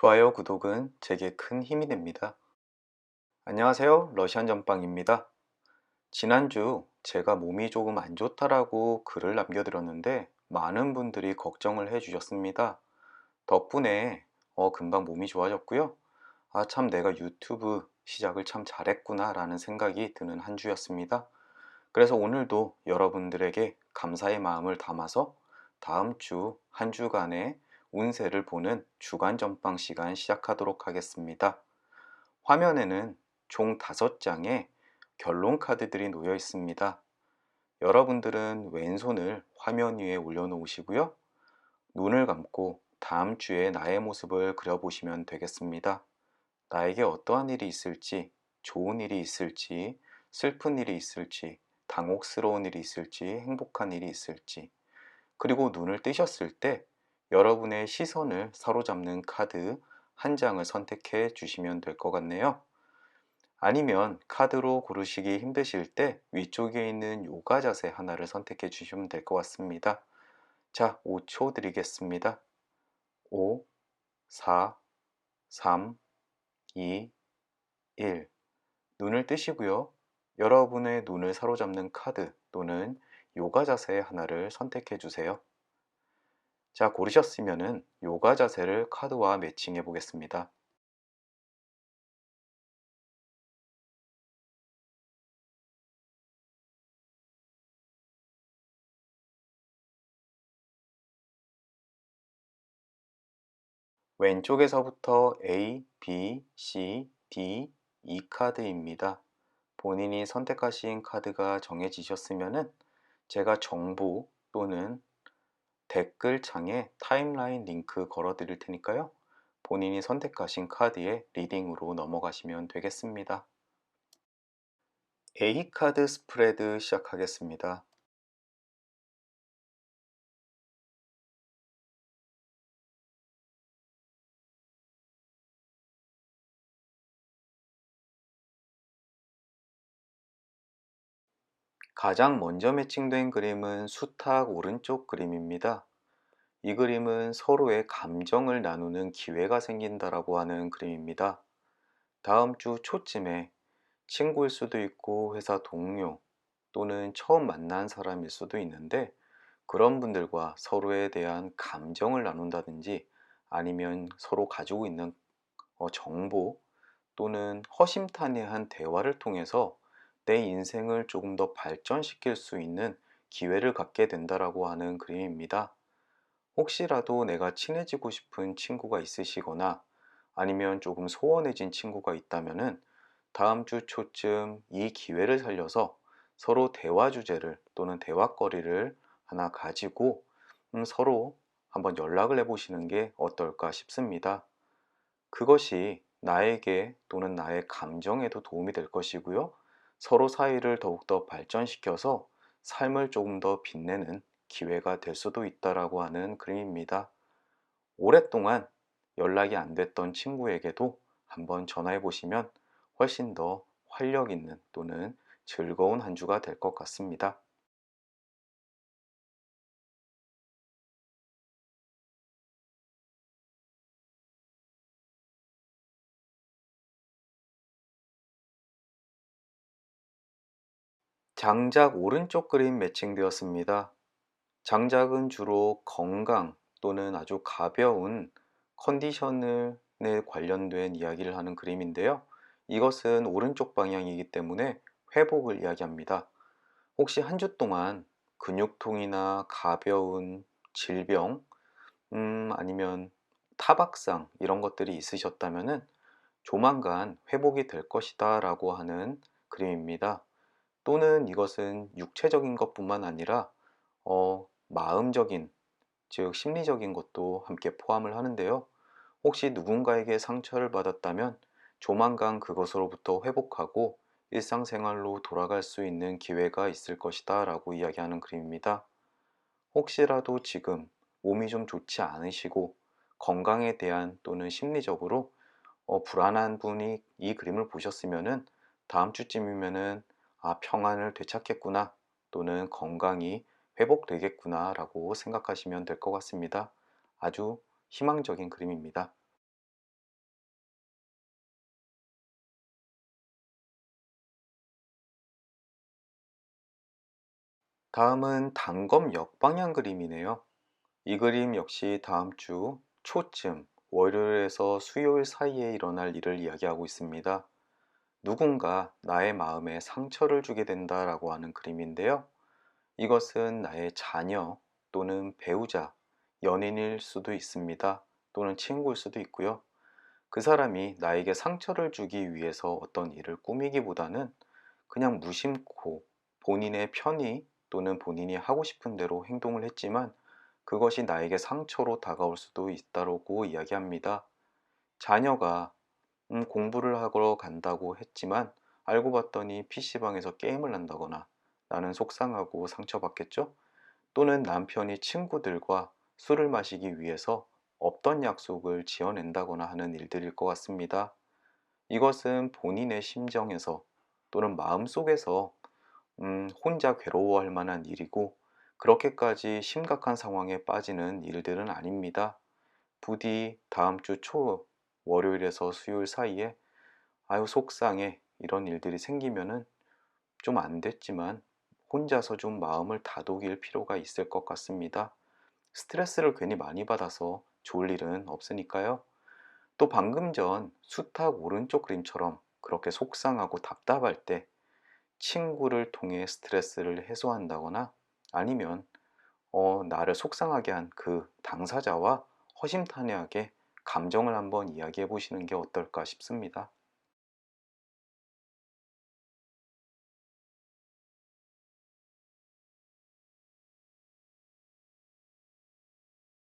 좋아요, 구독은 제게 큰 힘이 됩니다. 안녕하세요, 러시안 전빵입니다. 지난주 제가 몸이 조금 안 좋다라고 글을 남겨드렸는데 많은 분들이 걱정을 해주셨습니다. 덕분에 금방 몸이 좋아졌고요. 참 내가 유튜브 시작을 참 잘했구나 라는 생각이 드는 한 주였습니다. 그래서 오늘도 여러분들에게 감사의 마음을 담아서 다음 주 한 주간의 운세를 보는 주간 전빵 시간 시작하도록 하겠습니다. 화면에는 총 5장의 결론 카드들이 놓여 있습니다. 여러분들은 왼손을 화면 위에 올려놓으시고요. 눈을 감고 다음 주에 나의 모습을 그려보시면 되겠습니다. 나에게 어떠한 일이 있을지, 좋은 일이 있을지, 슬픈 일이 있을지, 당혹스러운 일이 있을지, 행복한 일이 있을지, 그리고 눈을 뜨셨을 때 여러분의 시선을 사로잡는 카드 한 장을 선택해 주시면 될 것 같네요. 아니면 카드로 고르시기 힘드실 때 위쪽에 있는 요가 자세 하나를 선택해 주시면 될 것 같습니다. 자, 5초 드리겠습니다. 5, 4, 3, 2, 1. 눈을 뜨시고요. 여러분의 눈을 사로잡는 카드 또는 요가 자세 하나를 선택해 주세요. 자, 고르셨으면은 요가 자세를 카드와 매칭해 보겠습니다. 왼쪽에서부터 A, B, C, D, E 카드입니다. 본인이 선택하신 카드가 정해지셨으면은 제가 정보 또는 댓글창에 타임라인 링크 걸어 드릴 테니까요. 본인이 선택하신 카드의 리딩으로 넘어가시면 되겠습니다. A 카드 스프레드 시작하겠습니다. 가장 먼저 매칭된 그림은 수탉 오른쪽 그림입니다. 이 그림은 서로의 감정을 나누는 기회가 생긴다라고 하는 그림입니다. 다음 주 초쯤에 친구일 수도 있고 회사 동료 또는 처음 만난 사람일 수도 있는데 그런 분들과 서로에 대한 감정을 나눈다든지 아니면 서로 가지고 있는 정보 또는 허심탄회한 대화를 통해서 내 인생을 조금 더 발전시킬 수 있는 기회를 갖게 된다라고 하는 그림입니다. 혹시라도 내가 친해지고 싶은 친구가 있으시거나 아니면 조금 소원해진 친구가 있다면은 다음 주 초쯤 이 기회를 살려서 서로 대화 주제를 또는 대화거리를 하나 가지고 서로 한번 연락을 해보시는 게 어떨까 싶습니다. 그것이 나에게 또는 나의 감정에도 도움이 될 것이고요. 서로 사이를 더욱더 발전시켜서 삶을 조금 더 빛내는 기회가 될 수도 있다라고 하는 그림입니다. 오랫동안 연락이 안 됐던 친구에게도 한번 전화해 보시면 훨씬 더 활력 있는 또는 즐거운 한 주가 될 것 같습니다. 장작 오른쪽 그림 매칭되었습니다. 장작은 주로 건강 또는 아주 가벼운 컨디션에 관련된 이야기를 하는 그림인데요. 이것은 오른쪽 방향이기 때문에 회복을 이야기합니다. 혹시 한 주 동안 근육통이나 가벼운 질병, 아니면 타박상 이런 것들이 있으셨다면은 조만간 회복이 될 것이다 라고 하는 그림입니다. 또는 이것은 육체적인 것뿐만 아니라 마음적인, 즉 심리적인 것도 함께 포함을 하는데요. 혹시 누군가에게 상처를 받았다면 조만간 그것으로부터 회복하고 일상생활로 돌아갈 수 있는 기회가 있을 것이다 라고 이야기하는 그림입니다. 혹시라도 지금 몸이 좀 좋지 않으시고 건강에 대한 또는 심리적으로 불안한 분이 이 그림을 보셨으면은 다음 주쯤이면은 평안을 되찾겠구나 또는 건강이 회복되겠구나 라고 생각하시면 될 것 같습니다. 아주 희망적인 그림입니다. 다음은 단검 역방향 그림이네요. 이 그림 역시 다음 주 초쯤 월요일에서 수요일 사이에 일어날 일을 이야기하고 있습니다. 누군가 나의 마음에 상처를 주게 된다라고 하는 그림인데요. 이것은 나의 자녀 또는 배우자, 연인일 수도 있습니다. 또는 친구일 수도 있고요. 그 사람이 나에게 상처를 주기 위해서 어떤 일을 꾸미기보다는 그냥 무심코 본인의 편의 또는 본인이 하고 싶은 대로 행동을 했지만 그것이 나에게 상처로 다가올 수도 있다고 이야기합니다. 자녀가 공부를 하러 간다고 했지만 알고 봤더니 PC방에서 게임을 한다거나 나는 속상하고 상처받겠죠? 또는 남편이 친구들과 술을 마시기 위해서 없던 약속을 지어낸다거나 하는 일들일 것 같습니다. 이것은 본인의 심정에서 또는 마음속에서 혼자 괴로워할 만한 일이고 그렇게까지 심각한 상황에 빠지는 일들은 아닙니다. 부디 다음 주 초 월요일에서 수요일 사이에 아유 속상해 이런 일들이 생기면은 좀 안 됐지만 혼자서 좀 마음을 다독일 필요가 있을 것 같습니다. 스트레스를 괜히 많이 받아서 좋을 일은 없으니까요. 또 방금 전 수탉 오른쪽 그림처럼 그렇게 속상하고 답답할 때 친구를 통해 스트레스를 해소한다거나 아니면 나를 속상하게 한 그 당사자와 허심탄회하게 감정을 한번 이야기해 보시는 게 어떨까 싶습니다.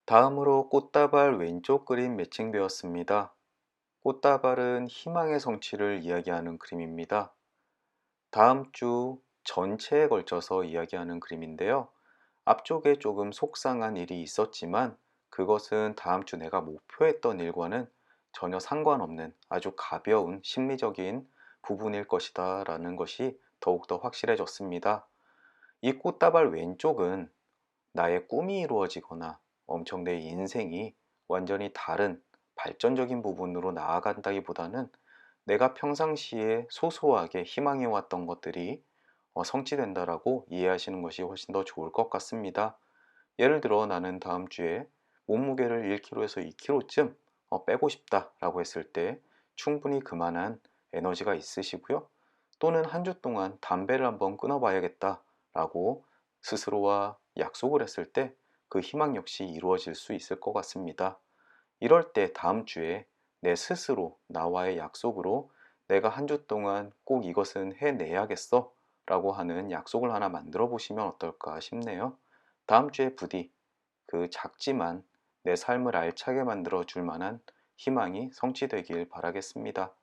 다음으로 꽃다발 왼쪽 그림 매칭되었습니다. 꽃다발은 희망의 성취를 이야기하는 그림입니다. 다음 주 전체에 걸쳐서 이야기하는 그림인데요. 앞쪽에 조금 속상한 일이 있었지만 그것은 다음 주 내가 목표했던 일과는 전혀 상관없는 아주 가벼운 심리적인 부분일 것이다 라는 것이 더욱더 확실해졌습니다. 이 꽃다발 왼쪽은 나의 꿈이 이루어지거나 엄청 내 인생이 완전히 다른 발전적인 부분으로 나아간다기보다는 내가 평상시에 소소하게 희망해왔던 것들이 성취된다라고 이해하시는 것이 훨씬 더 좋을 것 같습니다. 예를 들어 나는 다음 주에 몸무게를 1kg에서 2kg쯤 빼고 싶다라고 했을 때 충분히 그만한 에너지가 있으시고요. 또는 한 주 동안 담배를 한번 끊어봐야겠다라고 스스로와 약속을 했을 때 그 희망 역시 이루어질 수 있을 것 같습니다. 이럴 때 다음 주에 내 스스로 나와의 약속으로 내가 한 주 동안 꼭 이것은 해내야겠어 라고 하는 약속을 하나 만들어 보시면 어떨까 싶네요. 다음 주에 부디 그 작지만 내 삶을 알차게 만들어 줄 만한 희망이 성취되길 바라겠습니다.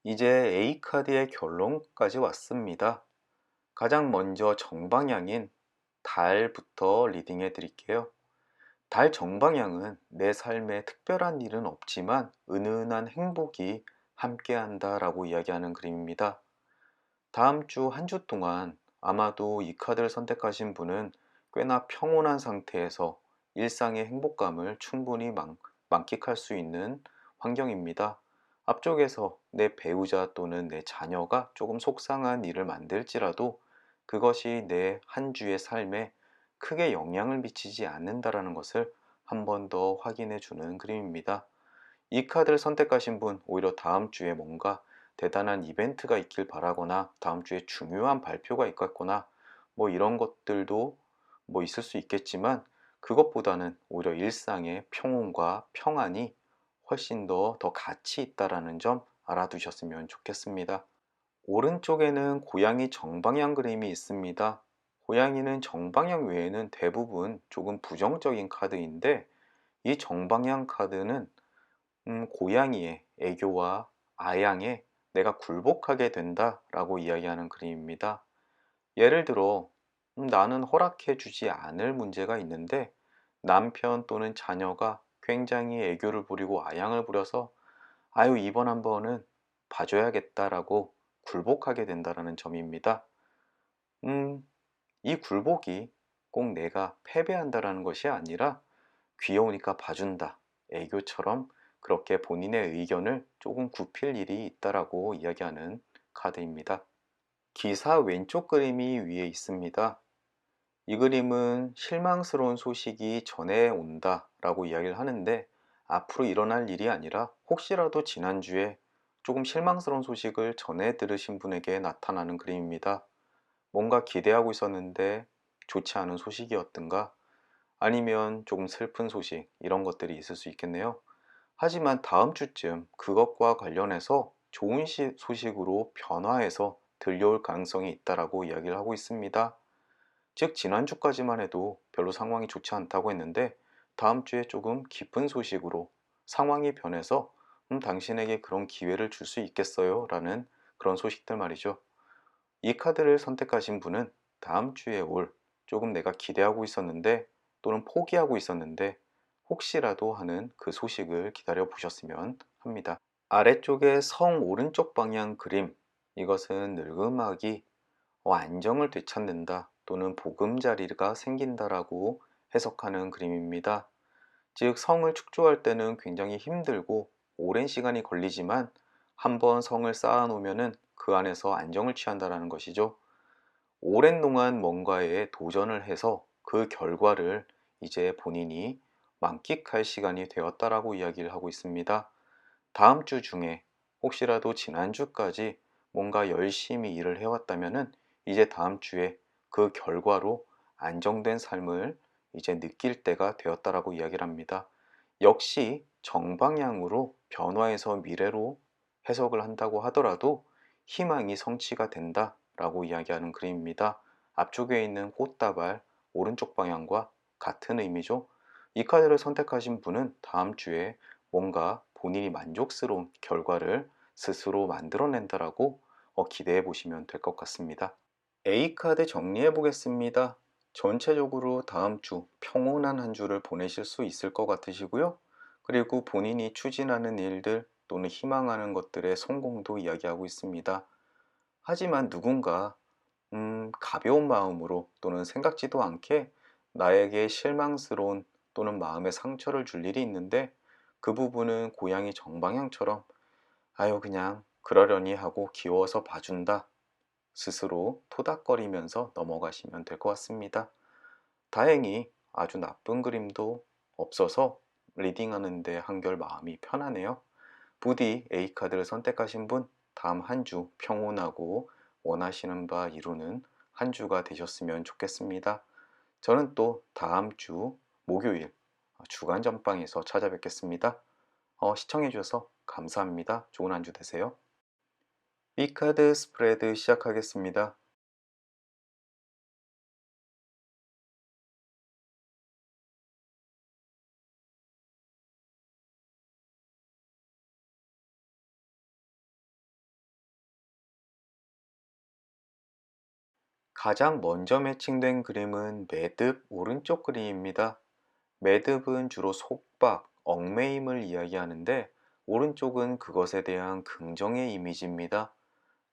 이제 A카드의 결론까지 왔습니다. 가장 먼저 정방향인 달부터 리딩해 드릴게요. 달 정방향은 내 삶에 특별한 일은 없지만 은은한 행복이 함께한다 라고 이야기하는 그림입니다. 다음 주 한 주 동안 아마도 이 카드를 선택하신 분은 꽤나 평온한 상태에서 일상의 행복감을 충분히 만끽할 수 있는 환경입니다. 앞쪽에서 내 배우자 또는 내 자녀가 조금 속상한 일을 만들지라도 그것이 내 한 주의 삶에 크게 영향을 미치지 않는다라는 것을 한 번 더 확인해 주는 그림입니다. 이 카드를 선택하신 분 오히려 다음 주에 뭔가 대단한 이벤트가 있길 바라거나 다음 주에 중요한 발표가 있겠거나 뭐 이런 것들도 뭐 있을 수 있겠지만 그것보다는 오히려 일상의 평온과 평안이 훨씬 더 가치 있다라는 점 알아두셨으면 좋겠습니다. 오른쪽에는 고양이 정방향 그림이 있습니다. 고양이는 정방향 외에는 대부분 조금 부정적인 카드인데 이 정방향 카드는 고양이의 애교와 아양에 내가 굴복하게 된다라고 이야기하는 그림입니다. 예를 들어 나는 허락해 주지 않을 문제가 있는데 남편 또는 자녀가 굉장히 애교를 부리고 아양을 부려서 아유 이번 한 번은 봐줘야겠다라고 굴복하게 된다라는 점입니다. 음, 이 굴복이 꼭 내가 패배한다라는 것이 아니라 귀여우니까 봐준다. 애교처럼 그렇게 본인의 의견을 조금 굽힐 일이 있다라고 이야기하는 카드입니다. 기사 왼쪽 그림이 위에 있습니다. 이 그림은 실망스러운 소식이 전해 온다 라고 이야기를 하는데, 앞으로 일어날 일이 아니라 혹시라도 지난주에 조금 실망스러운 소식을 전해 들으신 분에게 나타나는 그림입니다. 뭔가 기대하고 있었는데 좋지 않은 소식이었든가, 아니면 조금 슬픈 소식, 이런 것들이 있을 수 있겠네요. 하지만 다음 주쯤 그것과 관련해서 좋은 소식으로 변화해서 들려올 가능성이 있다라고 이야기를 하고 있습니다. 즉 지난주까지만 해도 별로 상황이 좋지 않다고 했는데, 다음 주에 조금 기쁜 소식으로 상황이 변해서 당신에게 그런 기회를 줄 수 있겠어요? 라는 그런 소식들 말이죠. 이 카드를 선택하신 분은 다음 주에 올, 조금 내가 기대하고 있었는데 또는 포기하고 있었는데 혹시라도 하는 그 소식을 기다려 보셨으면 합니다. 아래쪽에 성 오른쪽 방향 그림, 이것은 늙음악이 안정을 되찾는다 또는 보금자리가 생긴다라고 해석하는 그림입니다. 즉 성을 축조할 때는 굉장히 힘들고 오랜 시간이 걸리지만 한번 성을 쌓아 놓으면은 그 안에서 안정을 취한다라는 것이죠. 오랜 동안 뭔가에 도전을 해서 그 결과를 이제 본인이 만끽할 시간이 되었다라고 이야기를 하고 있습니다. 다음 주 중에 혹시라도 지난주까지 뭔가 열심히 일을 해왔다면은 이제 다음 주에 그 결과로 안정된 삶을 이제 느낄 때가 되었다라고 이야기를 합니다. 역시 정방향으로 변화해서 미래로 해석을 한다고 하더라도 희망이 성취가 된다라고 이야기하는 그림입니다. 앞쪽에 있는 꽃다발 오른쪽 방향과 같은 의미죠. 이 카드를 선택하신 분은 다음 주에 뭔가 본인이 만족스러운 결과를 스스로 만들어낸다라고 기대해 보시면 될 것 같습니다. A카드 정리해 보겠습니다. 전체적으로 다음 주 평온한 한 주를 보내실 수 있을 것 같으시고요. 그리고 본인이 추진하는 일들 또는 희망하는 것들의 성공도 이야기하고 있습니다. 하지만 누군가 가벼운 마음으로 또는 생각지도 않게 나에게 실망스러운 또는 마음에 상처를 줄 일이 있는데, 그 부분은 고양이 정방향처럼 아유 그냥 그러려니 하고 귀여워서 봐준다, 스스로 토닥거리면서 넘어가시면 될 것 같습니다. 다행히 아주 나쁜 그림도 없어서 리딩하는데 한결 마음이 편하네요. 부디 A카드를 선택하신 분, 다음 한 주 평온하고 원하시는 바 이루는 한 주가 되셨으면 좋겠습니다. 저는 또 다음 주 목요일 주간 전방에서 찾아뵙겠습니다. 시청해주셔서 감사합니다. 좋은 한 주 되세요. B카드 스프레드 시작하겠습니다. 가장 먼저 매칭된 그림은 매듭 오른쪽 그림입니다. 매듭은 주로 속박, 얽매임을 이야기하는데, 오른쪽은 그것에 대한 긍정의 이미지입니다.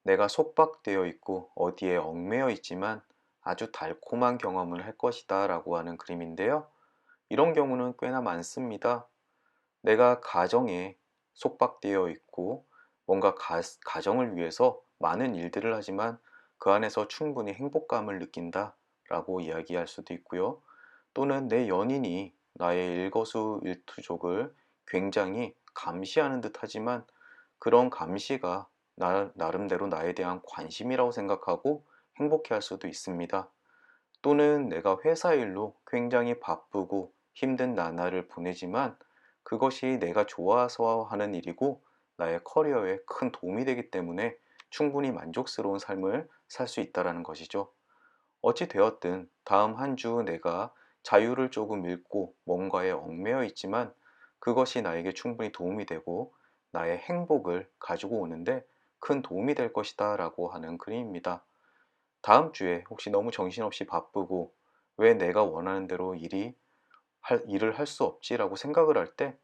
내가 속박되어 있고 어디에 얽매여 있지만 아주 달콤한 경험을 할 것이다 라고 하는 그림인데요. 이런 경우는 꽤나 많습니다. 내가 가정에 속박되어 있고 뭔가 가정을 위해서 많은 일들을 하지만 그 안에서 충분히 행복감을 느낀다 라고 이야기할 수도 있고요. 또는 내 연인이 나의 일거수일투족을 굉장히 감시하는 듯 하지만 그런 감시가 나름대로 나에 대한 관심이라고 생각하고 행복해 할 수도 있습니다. 또는 내가 회사 일로 굉장히 바쁘고 힘든 나날을 보내지만 그것이 내가 좋아서 하는 일이고 나의 커리어에 큰 도움이 되기 때문에 충분히 만족스러운 삶을 살 수 있다는 것이죠. 어찌 되었든 다음 한 주 내가 자유를 조금 잃고 뭔가에 얽매여 있지만 그것이 나에게 충분히 도움이 되고 나의 행복을 가지고 오는데 큰 도움이 될 것이다 라고 하는 그림입니다. 다음 주에 혹시 너무 정신없이 바쁘고 왜 내가 원하는 대로 일을 할 수 없지라고 생각을 할 때,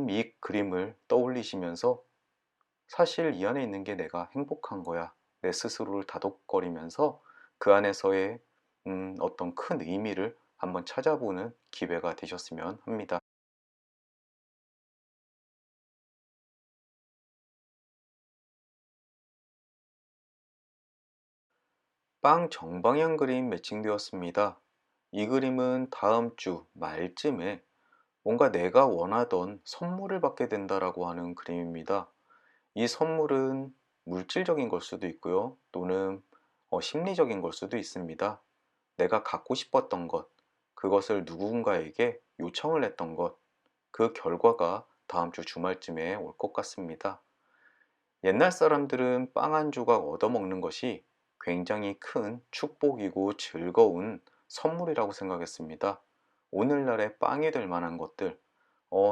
이 그림을 떠올리시면서 사실 이 안에 있는 게 내가 행복한 거야, 내 스스로를 다독거리면서 그 안에서의 어떤 큰 의미를 한번 찾아보는 기회가 되셨으면 합니다. 빵 정방향 그림 매칭되었습니다. 이 그림은 다음 주 말쯤에 뭔가 내가 원하던 선물을 받게 된다라고 하는 그림입니다. 이 선물은 물질적인 걸 수도 있고요. 또는 심리적인 걸 수도 있습니다. 내가 갖고 싶었던 것, 그것을 누군가에게 요청을 했던 것, 그 결과가 다음 주 주말쯤에 올 것 같습니다. 옛날 사람들은 빵 한 조각 얻어먹는 것이 굉장히 큰 축복이고 즐거운 선물이라고 생각했습니다. 오늘날의 빵이 될 만한 것들,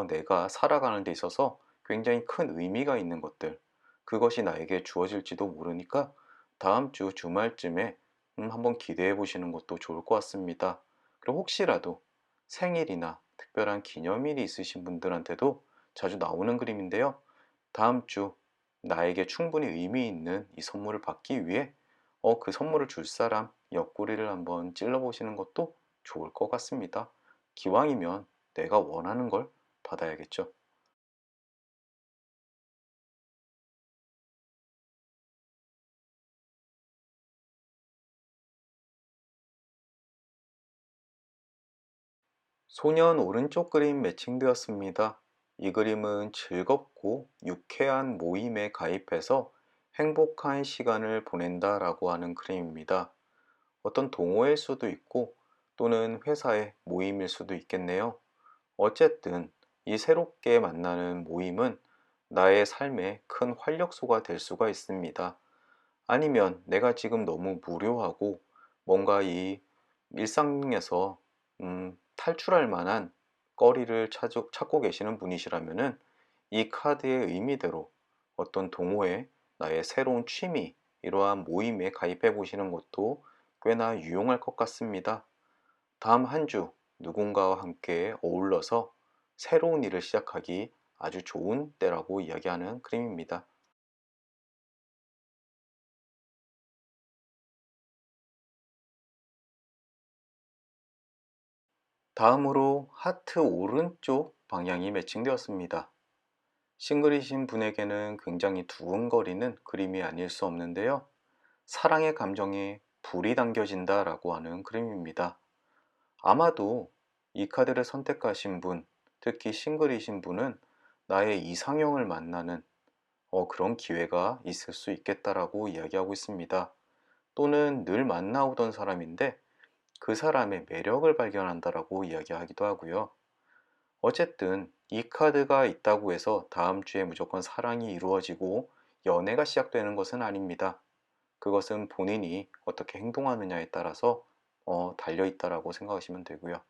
내가 살아가는 데 있어서 굉장히 큰 의미가 있는 것들, 그것이 나에게 주어질지도 모르니까 다음 주 주말쯤에 한번 기대해 보시는 것도 좋을 것 같습니다. 그리고 혹시라도 생일이나 특별한 기념일이 있으신 분들한테도 자주 나오는 그림인데요. 다음 주 나에게 충분히 의미 있는 이 선물을 받기 위해 그 선물을 줄 사람 옆구리를 한번 찔러 보시는 것도 좋을 것 같습니다. 기왕이면 내가 원하는 걸 받아야겠죠. 소년 오른쪽 그림 매칭되었습니다. 이 그림은 즐겁고 유쾌한 모임에 가입해서 행복한 시간을 보낸다라고 하는 그림입니다. 어떤 동호회일 수도 있고 또는 회사의 모임일 수도 있겠네요. 어쨌든 이 새롭게 만나는 모임은 나의 삶에 큰 활력소가 될 수가 있습니다. 아니면 내가 지금 너무 무료하고 뭔가 이 일상에서 탈출할 만한 거리를 찾고 계시는 분이시라면은 이 카드의 의미대로 어떤 동호회, 나의 새로운 취미, 이러한 모임에 가입해 보시는 것도 꽤나 유용할 것 같습니다. 다음 한 주 누군가와 함께 어울러서 새로운 일을 시작하기 아주 좋은 때라고 이야기하는 그림입니다. 다음으로 하트 오른쪽 방향이 매칭되었습니다. 싱글이신 분에게는 굉장히 두근거리는 그림이 아닐 수 없는데요. 사랑의 감정에 불이 당겨진다 라고 하는 그림입니다. 아마도 이 카드를 선택하신 분, 특히 싱글이신 분은 나의 이상형을 만나는 그런 기회가 있을 수 있겠다라고 이야기하고 있습니다. 또는 늘 만나오던 사람인데 그 사람의 매력을 발견한다라고 이야기하기도 하고요. 어쨌든 이 카드가 있다고 해서 다음 주에 무조건 사랑이 이루어지고 연애가 시작되는 것은 아닙니다. 그것은 본인이 어떻게 행동하느냐에 따라서 달려 있다라고 생각하시면 되고요.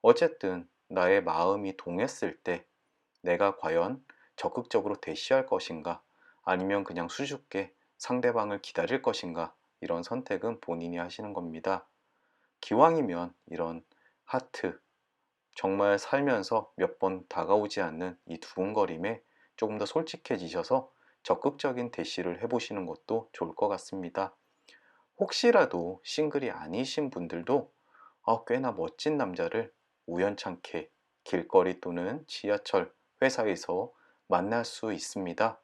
어쨌든 나의 마음이 동했을 때 내가 과연 적극적으로 대시할 것인가 아니면 그냥 수줍게 상대방을 기다릴 것인가 이런 선택은 본인이 하시는 겁니다. 기왕이면 이런 하트, 정말 살면서 몇 번 다가오지 않는 이 두근거림에 조금 더 솔직해지셔서 적극적인 대시를 해보시는 것도 좋을 것 같습니다. 혹시라도 싱글이 아니신 분들도 꽤나 멋진 남자를 우연찮게 길거리 또는 지하철, 회사에서 만날 수 있습니다.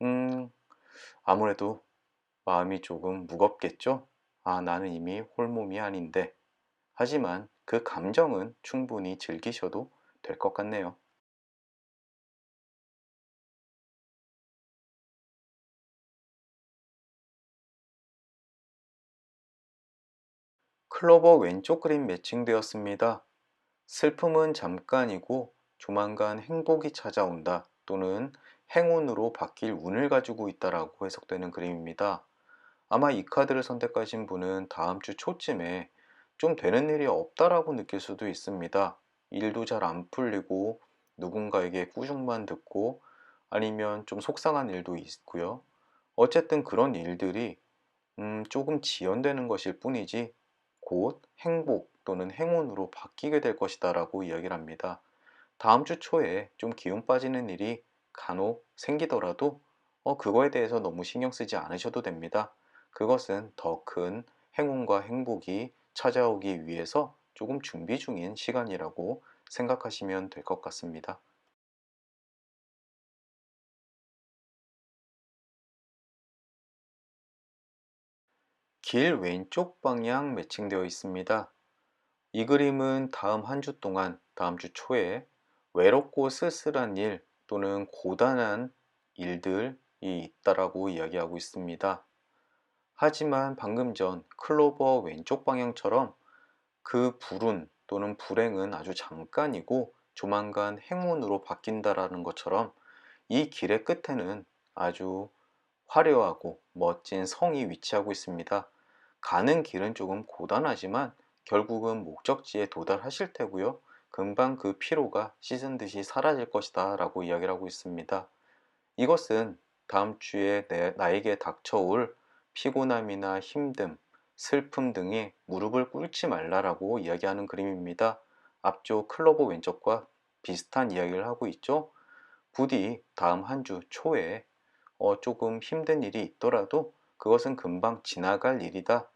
음, 아무래도 마음이 조금 무겁겠죠? 나는 이미 홀몸이 아닌데. 하지만 그 감정은 충분히 즐기셔도 될 것 같네요. 클로버 왼쪽 그림 매칭되었습니다. 슬픔은 잠깐이고 조만간 행복이 찾아온다 또는 행운으로 바뀔 운을 가지고 있다라고 해석되는 그림입니다. 아마 이 카드를 선택하신 분은 다음 주 초쯤에 좀 되는 일이 없다라고 느낄 수도 있습니다. 일도 잘 안 풀리고 누군가에게 꾸중만 듣고 아니면 좀 속상한 일도 있고요. 어쨌든 그런 일들이 조금 지연되는 것일 뿐이지 곧 행복 또는 행운으로 바뀌게 될 것이다라고 이야기를 합니다. 다음 주 초에 좀 기운 빠지는 일이 간혹 생기더라도 그거에 대해서 너무 신경 쓰지 않으셔도 됩니다. 그것은 더 큰 행운과 행복이 찾아오기 위해서 조금 준비 중인 시간이라고 생각하시면 될 것 같습니다. 길 왼쪽 방향 매칭되어 있습니다. 이 그림은 다음 한 주 동안, 다음 주 초에 외롭고 쓸쓸한 일 또는 고단한 일들이 있다라고 이야기하고 있습니다. 하지만 방금 전 클로버 왼쪽 방향처럼 그 불운 또는 불행은 아주 잠깐이고 조만간 행운으로 바뀐다라는 것처럼 이 길의 끝에는 아주 화려하고 멋진 성이 위치하고 있습니다. 가는 길은 조금 고단하지만 결국은 목적지에 도달하실 테고요. 금방 그 피로가 씻은 듯이 사라질 것이다 라고 이야기를 하고 있습니다. 이것은 다음 주에 나에게 닥쳐올 피곤함이나 힘듦, 슬픔 등에 무릎을 꿇지 말라라고 이야기하는 그림입니다. 앞쪽 클로버 왼쪽과 비슷한 이야기를 하고 있죠. 부디 다음 한 주 초에 조금 힘든 일이 있더라도 그것은 금방 지나갈 일이다.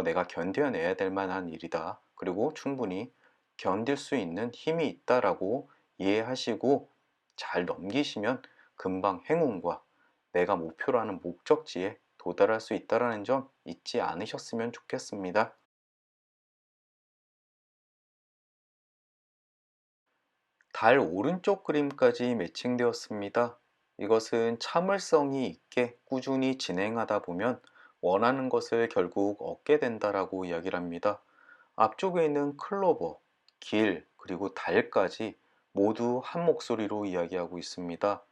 내가 견뎌내야 될 만한 일이다. 그리고 충분히 견딜 수 있는 힘이 있다라고 이해하시고 잘 넘기시면 금방 행운과 내가 목표로 하는 목적지에 도달할 수 있다는 점 잊지 않으셨으면 좋겠습니다. 달 오른쪽 그림까지 매칭되었습니다. 이것은 참을성이 있게 꾸준히 진행하다 보면 원하는 것을 결국 얻게 된다라고 이야기를 합니다. 앞쪽에 있는 클로버, 길, 그리고 달까지 모두 한 목소리로 이야기하고 있습니다.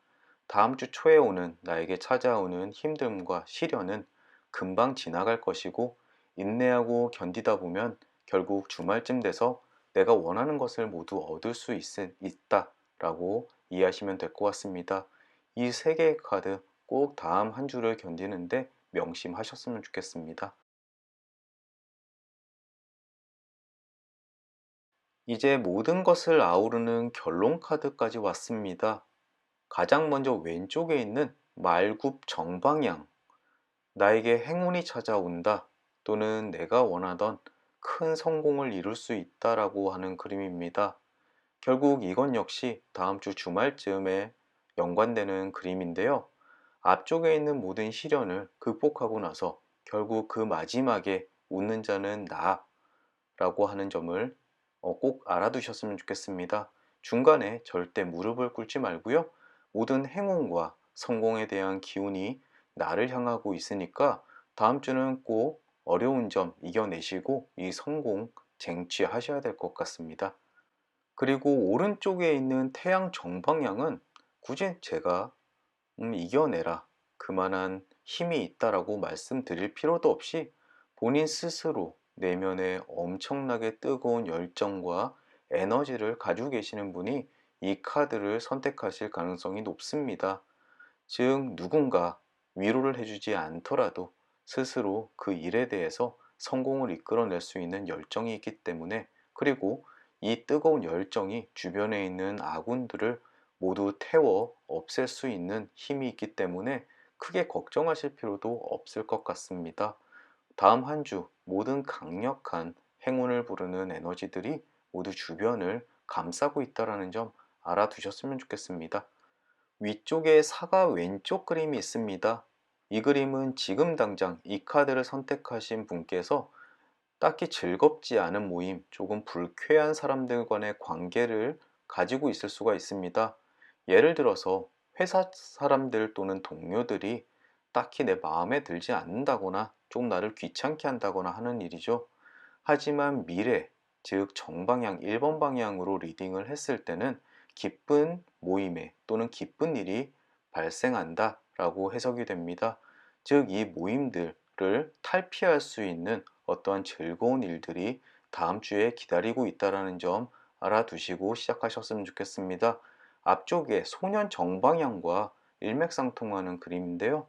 다음 주 초에 오는 나에게 찾아오는 힘듦과 시련은 금방 지나갈 것이고 인내하고 견디다 보면 결국 주말쯤 돼서 내가 원하는 것을 모두 얻을 수 있다 라고 이해하시면 될 것 같습니다. 이 세 개의 카드 꼭 다음 한 주를 견디는데 명심하셨으면 좋겠습니다. 이제 모든 것을 아우르는 결론 카드까지 왔습니다. 가장 먼저 왼쪽에 있는 말굽 정방향, 나에게 행운이 찾아온다 또는 내가 원하던 큰 성공을 이룰 수 있다라고 하는 그림입니다. 결국 이건 역시 다음 주 주말쯤에 연관되는 그림인데요. 앞쪽에 있는 모든 시련을 극복하고 나서 결국 그 마지막에 웃는 자는 나라고 하는 점을 꼭 알아두셨으면 좋겠습니다. 중간에 절대 무릎을 꿇지 말고요. 모든 행운과 성공에 대한 기운이 나를 향하고 있으니까 다음 주는 꼭 어려운 점 이겨내시고 이 성공 쟁취하셔야 될 것 같습니다. 그리고 오른쪽에 있는 태양 정방향은 굳이 제가 이겨내라 그만한 힘이 있다라고 말씀드릴 필요도 없이 본인 스스로 내면에 엄청나게 뜨거운 열정과 에너지를 가지고 계시는 분이 이 카드를 선택하실 가능성이 높습니다. 즉 누군가 위로를 해주지 않더라도 스스로 그 일에 대해서 성공을 이끌어낼 수 있는 열정이 있기 때문에, 그리고 이 뜨거운 열정이 주변에 있는 아군들을 모두 태워 없앨 수 있는 힘이 있기 때문에 크게 걱정하실 필요도 없을 것 같습니다. 다음 한 주 모든 강력한 행운을 부르는 에너지들이 모두 주변을 감싸고 있다는 점 알아두셨으면 좋겠습니다. 위쪽에 사과 왼쪽 그림이 있습니다. 이 그림은 지금 당장 이 카드를 선택하신 분께서 딱히 즐겁지 않은 모임, 조금 불쾌한 사람들 간의 관계를 가지고 있을 수가 있습니다. 예를 들어서 회사 사람들 또는 동료들이 딱히 내 마음에 들지 않는다거나 좀 나를 귀찮게 한다거나 하는 일이죠. 하지만 미래, 즉 정방향 1번 방향으로 리딩을 했을 때는 기쁜 모임에 또는 기쁜 일이 발생한다 라고 해석이 됩니다. 즉 이 모임들을 탈피할 수 있는 어떠한 즐거운 일들이 다음 주에 기다리고 있다는 점 알아두시고 시작하셨으면 좋겠습니다. 앞쪽에 소년 정방향과 일맥상통하는 그림인데요.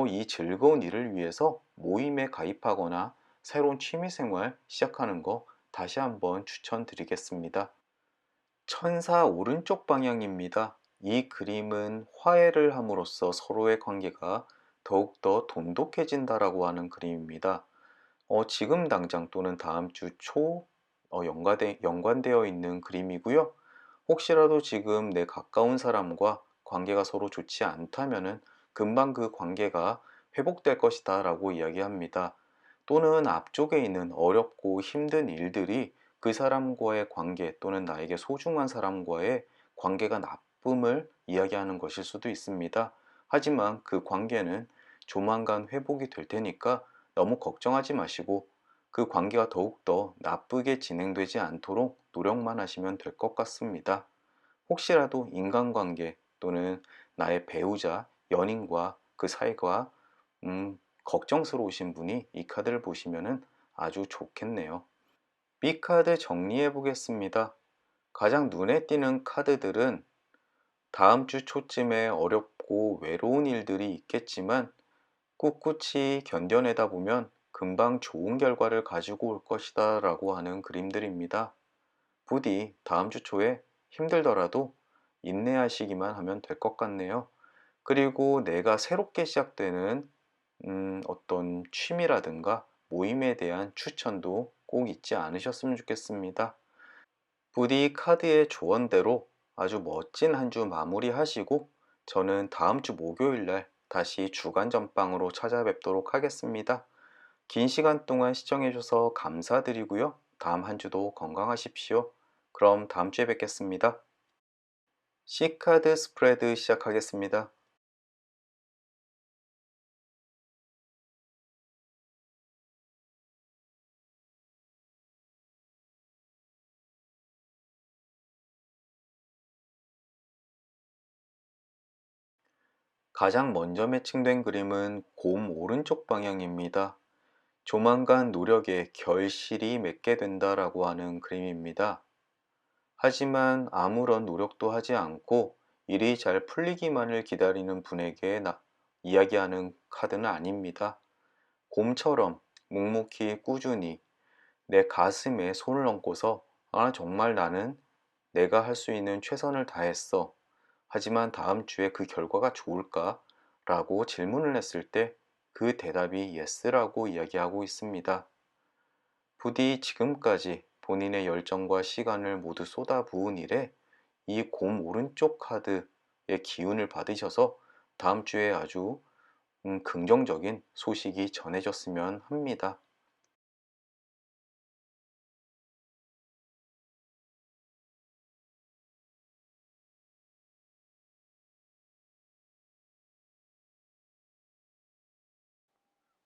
이 즐거운 일을 위해서 모임에 가입하거나 새로운 취미생활 시작하는 거 다시 한번 추천드리겠습니다. 천사 오른쪽 방향입니다. 이 그림은 화해를 함으로써 서로의 관계가 더욱더 돈독해진다라고 하는 그림입니다. 지금 당장 또는 다음 주 초 연관되어 있는 그림이고요. 혹시라도 지금 내 가까운 사람과 관계가 서로 좋지 않다면은 금방 그 관계가 회복될 것이다 라고 이야기합니다. 또는 앞쪽에 있는 어렵고 힘든 일들이 그 사람과의 관계 또는 나에게 소중한 사람과의 관계가 나쁨을 이야기하는 것일 수도 있습니다. 하지만 그 관계는 조만간 회복이 될 테니까 너무 걱정하지 마시고 그 관계가 더욱더 나쁘게 진행되지 않도록 노력만 하시면 될 것 같습니다. 혹시라도 인간관계 또는 나의 배우자, 연인과 그 사이가 걱정스러우신 분이 이 카드를 보시면 아주 좋겠네요. B카드 정리해 보겠습니다. 가장 눈에 띄는 카드들은 다음 주 초쯤에 어렵고 외로운 일들이 있겠지만 꿋꿋이 견뎌내다 보면 금방 좋은 결과를 가지고 올 것이다 라고 하는 그림들입니다. 부디 다음 주 초에 힘들더라도 인내하시기만 하면 될 것 같네요. 그리고 내가 새롭게 시작되는 어떤 취미라든가 모임에 대한 추천도 꼭 잊지 않으셨으면 좋겠습니다. 부디 카드의 조언대로 아주 멋진 한 주 마무리하시고 저는 다음 주 목요일 날 다시 주간 전방으로 찾아뵙도록 하겠습니다. 긴 시간 동안 시청해주셔서 감사드리고요. 다음 한 주도 건강하십시오. 그럼 다음 주에 뵙겠습니다. C카드 스프레드 시작하겠습니다. 가장 먼저 매칭된 그림은 곰 오른쪽 방향입니다. 조만간 노력에 결실이 맺게 된다라고 하는 그림입니다. 하지만 아무런 노력도 하지 않고 일이 잘 풀리기만을 기다리는 분에게 이야기하는 카드는 아닙니다. 곰처럼 묵묵히 꾸준히 내 가슴에 손을 얹고서 정말 나는 내가 할 수 있는 최선을 다했어. 하지만 다음 주에 그 결과가 좋을까? 라고 질문을 했을 때 그 대답이 예스라고 이야기하고 있습니다. 부디 지금까지 본인의 열정과 시간을 모두 쏟아부은 일에 이 곰 오른쪽 카드의 기운을 받으셔서 다음 주에 아주 긍정적인 소식이 전해졌으면 합니다.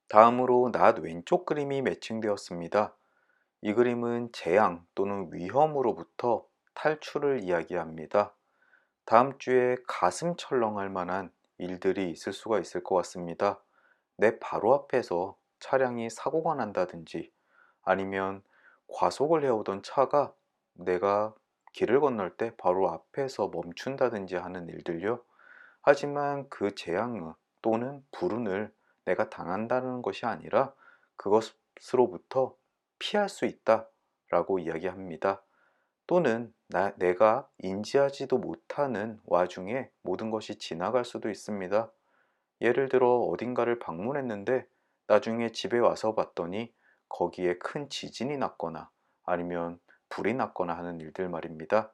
다음으로 낫 왼쪽 그림이 매칭되었습니다. 이 그림은 재앙 또는 위험으로부터 탈출을 이야기합니다. 다음 주에 가슴 철렁할 만한 일들이 있을 수가 있을 것 같습니다. 내 바로 앞에서 차량이 사고가 난다든지 아니면 과속을 해오던 차가 내가 길을 건널 때 바로 앞에서 멈춘다든지 하는 일들요. 하지만 그 재앙 또는 불운을 내가 당한다는 것이 아니라 그것으로부터 피할 수 있다 라고 이야기합니다. 또는 내가 인지하지도 못하는 와중에 모든 것이 지나갈 수도 있습니다. 예를 들어 어딘가를 방문했는데 나중에 집에 와서 봤더니 거기에 큰 지진이 났거나 아니면 불이 났거나 하는 일들 말입니다.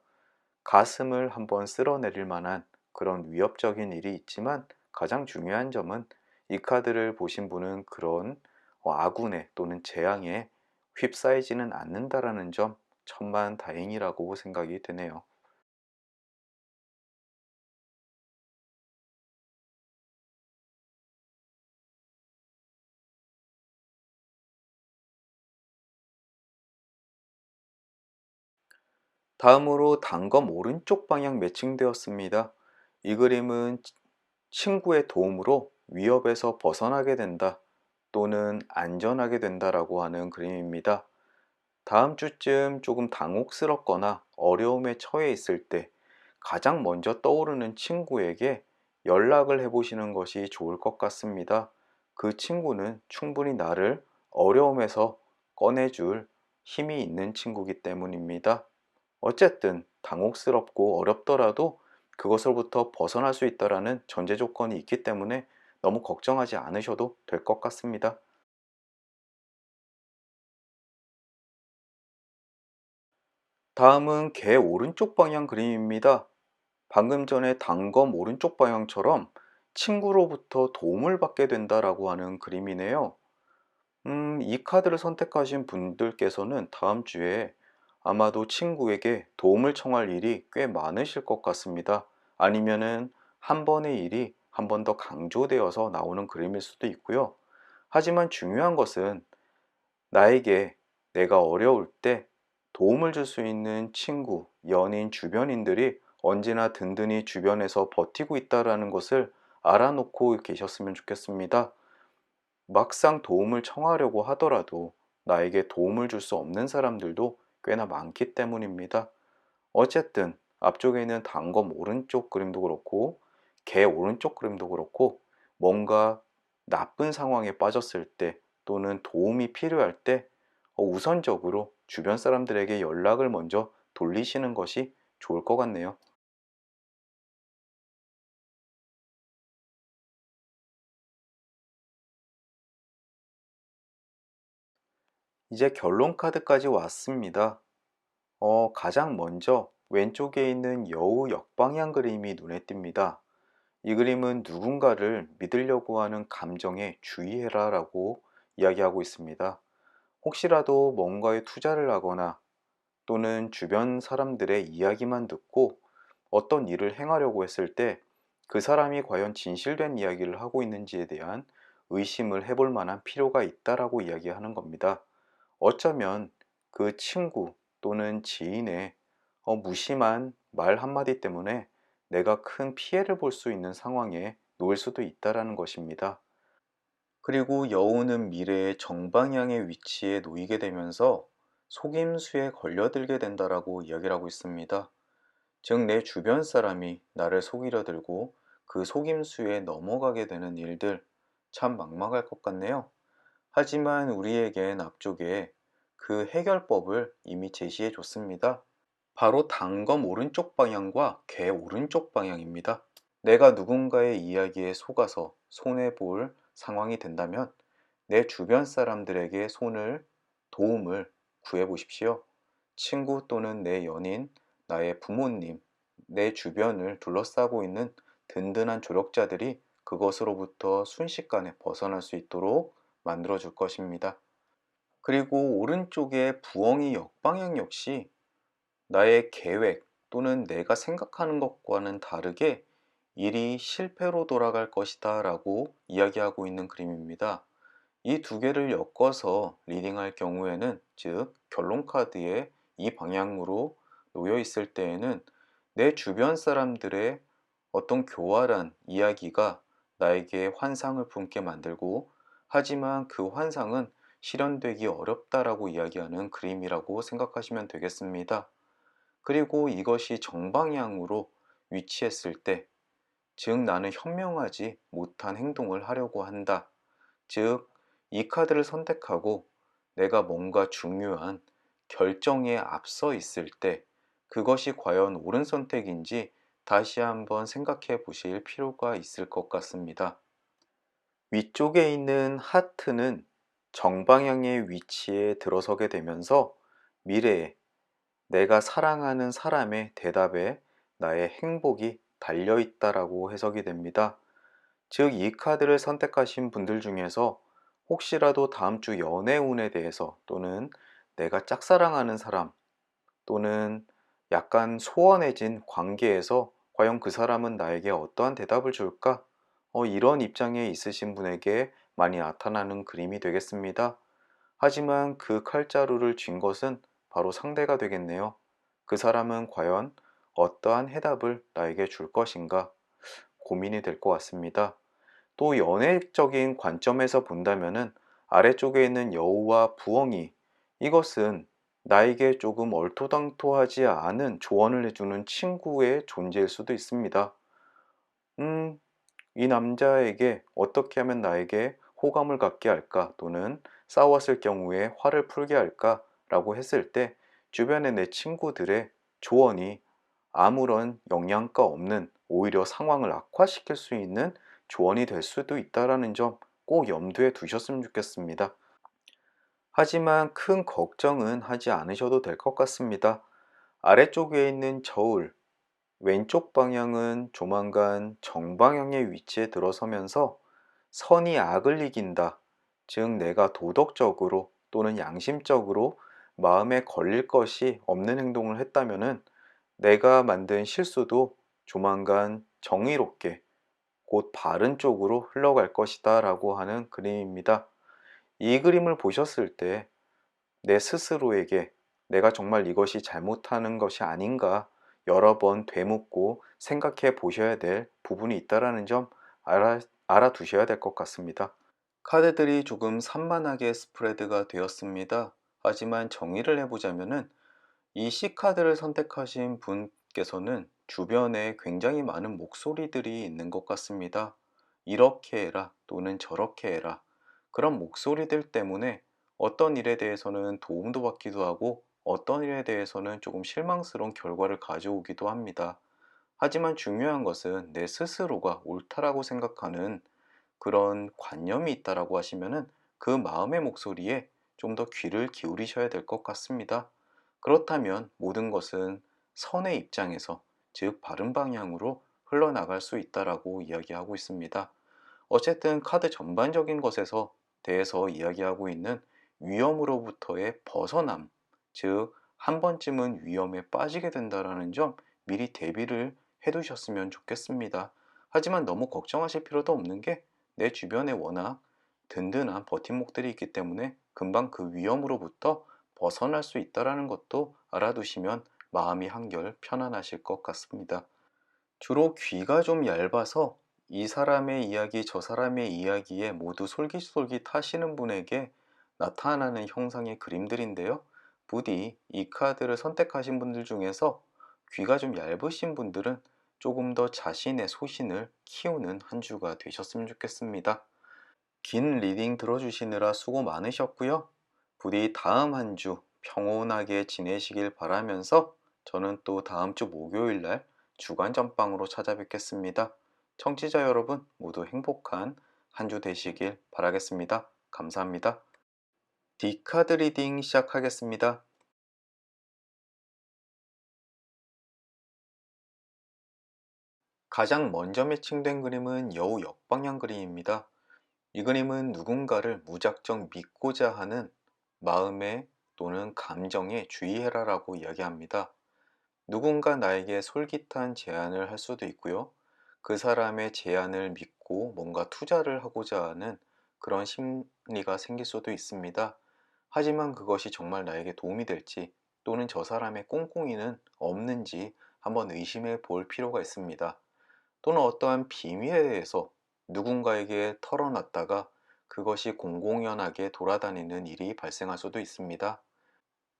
가슴을 한번 쓸어내릴 만한 그런 위협적인 일이 있지만 가장 중요한 점은 이 카드를 보신 분은 그런 아군의 또는 재앙에 휩싸이지는 않는다라는 점 천만 다행이라고 생각이 되네요. 다음으로 단검 오른쪽 방향 매칭되었습니다. 이 그림은 친구의 도움으로 위협에서 벗어나게 된다 또는 안전하게 된다라고 하는 그림입니다. 다음 주쯤 조금 당혹스럽거나 어려움에 처해 있을 때 가장 먼저 떠오르는 친구에게 연락을 해보시는 것이 좋을 것 같습니다. 그 친구는 충분히 나를 어려움에서 꺼내줄 힘이 있는 친구이기 때문입니다. 어쨌든 당혹스럽고 어렵더라도 그것으로부터 벗어날 수 있다라는 전제 조건이 있기 때문에 너무 걱정하지 않으셔도 될 것 같습니다. 다음은 개 오른쪽 방향 그림입니다. 방금 전에 단검 오른쪽 방향처럼 친구로부터 도움을 받게 된다라고 하는 그림이네요. 이 카드를 선택하신 분들께서는 다음 주에 아마도 친구에게 도움을 청할 일이 꽤 많으실 것 같습니다. 아니면은 한 번의 일이 한 번 더 강조되어서 나오는 그림일 수도 있고요. 하지만 중요한 것은 나에게 내가 어려울 때 도움을 줄 수 있는 친구, 연인, 주변인들이 언제나 든든히 주변에서 버티고 있다는 것을 알아놓고 계셨으면 좋겠습니다. 막상 도움을 청하려고 하더라도 나에게 도움을 줄 수 없는 사람들도 꽤나 많기 때문입니다. 어쨌든 앞쪽에 있는 단검 오른쪽 그림도 그렇고 개 오른쪽 그림도 그렇고 뭔가 나쁜 상황에 빠졌을 때 또는 도움이 필요할 때 우선적으로 주변 사람들에게 연락을 먼저 돌리시는 것이 좋을 것 같네요. 이제 결론 카드까지 왔습니다. 가장 먼저 왼쪽에 있는 여우 역방향 그림이 눈에 띕니다. 이 그림은 누군가를 믿으려고 하는 감정에 주의해라 라고 이야기하고 있습니다. 혹시라도 뭔가에 투자를 하거나 또는 주변 사람들의 이야기만 듣고 어떤 일을 행하려고 했을 때 그 사람이 과연 진실된 이야기를 하고 있는지에 대한 의심을 해볼 만한 필요가 있다라고 이야기하는 겁니다. 어쩌면 그 친구 또는 지인의 무심한 말 한마디 때문에 내가 큰 피해를 볼 수 있는 상황에 놓일 수도 있다라는 것입니다. 그리고 여우는 미래의 정방향의 위치에 놓이게 되면서 속임수에 걸려들게 된다라고 이야기를 하고 있습니다. 즉, 내 주변 사람이 나를 속이려 들고 그 속임수에 넘어가게 되는 일들, 참 막막할 것 같네요. 하지만 우리에겐 앞쪽에 그 해결법을 이미 제시해 줬습니다. 바로 단검 오른쪽 방향과 개 오른쪽 방향입니다. 내가 누군가의 이야기에 속아서 손해볼 상황이 된다면 내 주변 사람들에게 도움을 구해 보십시오. 친구 또는 내 연인, 나의 부모님, 내 주변을 둘러싸고 있는 든든한 조력자들이 그것으로부터 순식간에 벗어날 수 있도록 만들어 줄 것입니다. 그리고 오른쪽의 부엉이 역방향 역시 나의 계획 또는 내가 생각하는 것과는 다르게 일이 실패로 돌아갈 것이다 라고 이야기하고 있는 그림입니다. 이 두 개를 엮어서 리딩할 경우에는, 즉 결론 카드에 이 방향으로 놓여 있을 때에는 내 주변 사람들의 어떤 교활한 이야기가 나에게 환상을 품게 만들고, 하지만 그 환상은 실현되기 어렵다라고 이야기하는 그림이라고 생각하시면 되겠습니다. 그리고 이것이 정방향으로 위치했을 때, 즉 나는 현명하지 못한 행동을 하려고 한다. 즉, 이 카드를 선택하고 내가 뭔가 중요한 결정에 앞서 있을 때 그것이 과연 옳은 선택인지 다시 한번 생각해 보실 필요가 있을 것 같습니다. 위쪽에 있는 하트는 정방향의 위치에 들어서게 되면서 미래에 내가 사랑하는 사람의 대답에 나의 행복이 달려 있다라고 해석이 됩니다. 즉, 이 카드를 선택하신 분들 중에서 혹시라도 다음 주 연애운에 대해서 또는 내가 짝사랑하는 사람 또는 약간 소원해진 관계에서 과연 그 사람은 나에게 어떠한 대답을 줄까? 이런 입장에 있으신 분에게 많이 나타나는 그림이 되겠습니다. 하지만 그 칼자루를 쥔 것은 바로 상대가 되겠네요. 그 사람은 과연 어떠한 해답을 나에게 줄 것인가 고민이 될 것 같습니다. 또 연애적인 관점에서 본다면은 아래쪽에 있는 여우와 부엉이, 이것은 나에게 조금 얼토당토하지 않은 조언을 해주는 친구의 존재일 수도 있습니다. 음, 이 남자에게 어떻게 하면 나에게 호감을 갖게 할까? 또는 싸웠을 경우에 화를 풀게 할까? 라고 했을 때 주변의 내 친구들의 조언이 아무런 영양가 없는, 오히려 상황을 악화시킬 수 있는 조언이 될 수도 있다는 점 꼭 염두에 두셨으면 좋겠습니다. 하지만 큰 걱정은 하지 않으셔도 될 것 같습니다. 아래쪽에 있는 저울, 왼쪽 방향은 조만간 정방향의 위치에 들어서면서 선이 악을 이긴다. 즉 내가 도덕적으로 또는 양심적으로 마음에 걸릴 것이 없는 행동을 했다면은 내가 만든 실수도 조만간 정의롭게 곧 바른 쪽으로 흘러갈 것이다 라고 하는 그림입니다. 이 그림을 보셨을 때 내 스스로에게 내가 정말 이것이 잘못하는 것이 아닌가 여러 번 되묻고 생각해 보셔야 될 부분이 있다는 점 알아두셔야 될 것 같습니다. 카드들이 조금 산만하게 스프레드가 되었습니다. 하지만 정리를 해보자면은 이 C카드를 선택하신 분께서는 주변에 굉장히 많은 목소리들이 있는 것 같습니다. 이렇게 해라 또는 저렇게 해라. 그런 목소리들 때문에 어떤 일에 대해서는 도움도 받기도 하고 어떤 일에 대해서는 조금 실망스러운 결과를 가져오기도 합니다. 하지만 중요한 것은 내 스스로가 옳다라고 생각하는 그런 관념이 있다라고 하시면은 그 마음의 목소리에 좀 더 귀를 기울이셔야 될 것 같습니다. 그렇다면 모든 것은 선의 입장에서, 즉 바른 방향으로 흘러나갈 수 있다라고 이야기하고 있습니다. 어쨌든 카드 전반적인 것에서 대해서 이야기하고 있는 위험으로부터의 벗어남, 즉 한 번쯤은 위험에 빠지게 된다라는 점 미리 대비를 해두셨으면 좋겠습니다. 하지만 너무 걱정하실 필요도 없는 게 내 주변에 워낙 든든한 버팀목들이 있기 때문에 금방 그 위험으로부터 벗어날 수 있다는 것도 알아두시면 마음이 한결 편안하실 것 같습니다. 주로 귀가 좀 얇아서 이 사람의 이야기, 저 사람의 이야기에 모두 솔깃솔깃 하시는 분에게 나타나는 형상의 그림들인데요. 부디 이 카드를 선택하신 분들 중에서 귀가 좀 얇으신 분들은 조금 더 자신의 소신을 키우는 한 주가 되셨으면 좋겠습니다. 긴 리딩 들어주시느라 수고 많으셨고요. 부디 다음 한 주 평온하게 지내시길 바라면서 저는 또 다음 주 목요일 날 주간 전방으로 찾아뵙겠습니다. 청취자 여러분 모두 행복한 한 주 되시길 바라겠습니다. 감사합니다. D카드 리딩 시작하겠습니다. 가장 먼저 매칭된 그림은 여우 역방향 그림입니다. 이 그림은 누군가를 무작정 믿고자 하는 마음에 또는 감정에 주의해라라고 이야기합니다. 누군가 나에게 솔깃한 제안을 할 수도 있고요. 그 사람의 제안을 믿고 뭔가 투자를 하고자 하는 그런 심리가 생길 수도 있습니다. 하지만 그것이 정말 나에게 도움이 될지 또는 저 사람의 꿍꿍이는 없는지 한번 의심해 볼 필요가 있습니다. 또는 어떠한 비밀에 대해서 누군가에게 털어놨다가 그것이 공공연하게 돌아다니는 일이 발생할 수도 있습니다.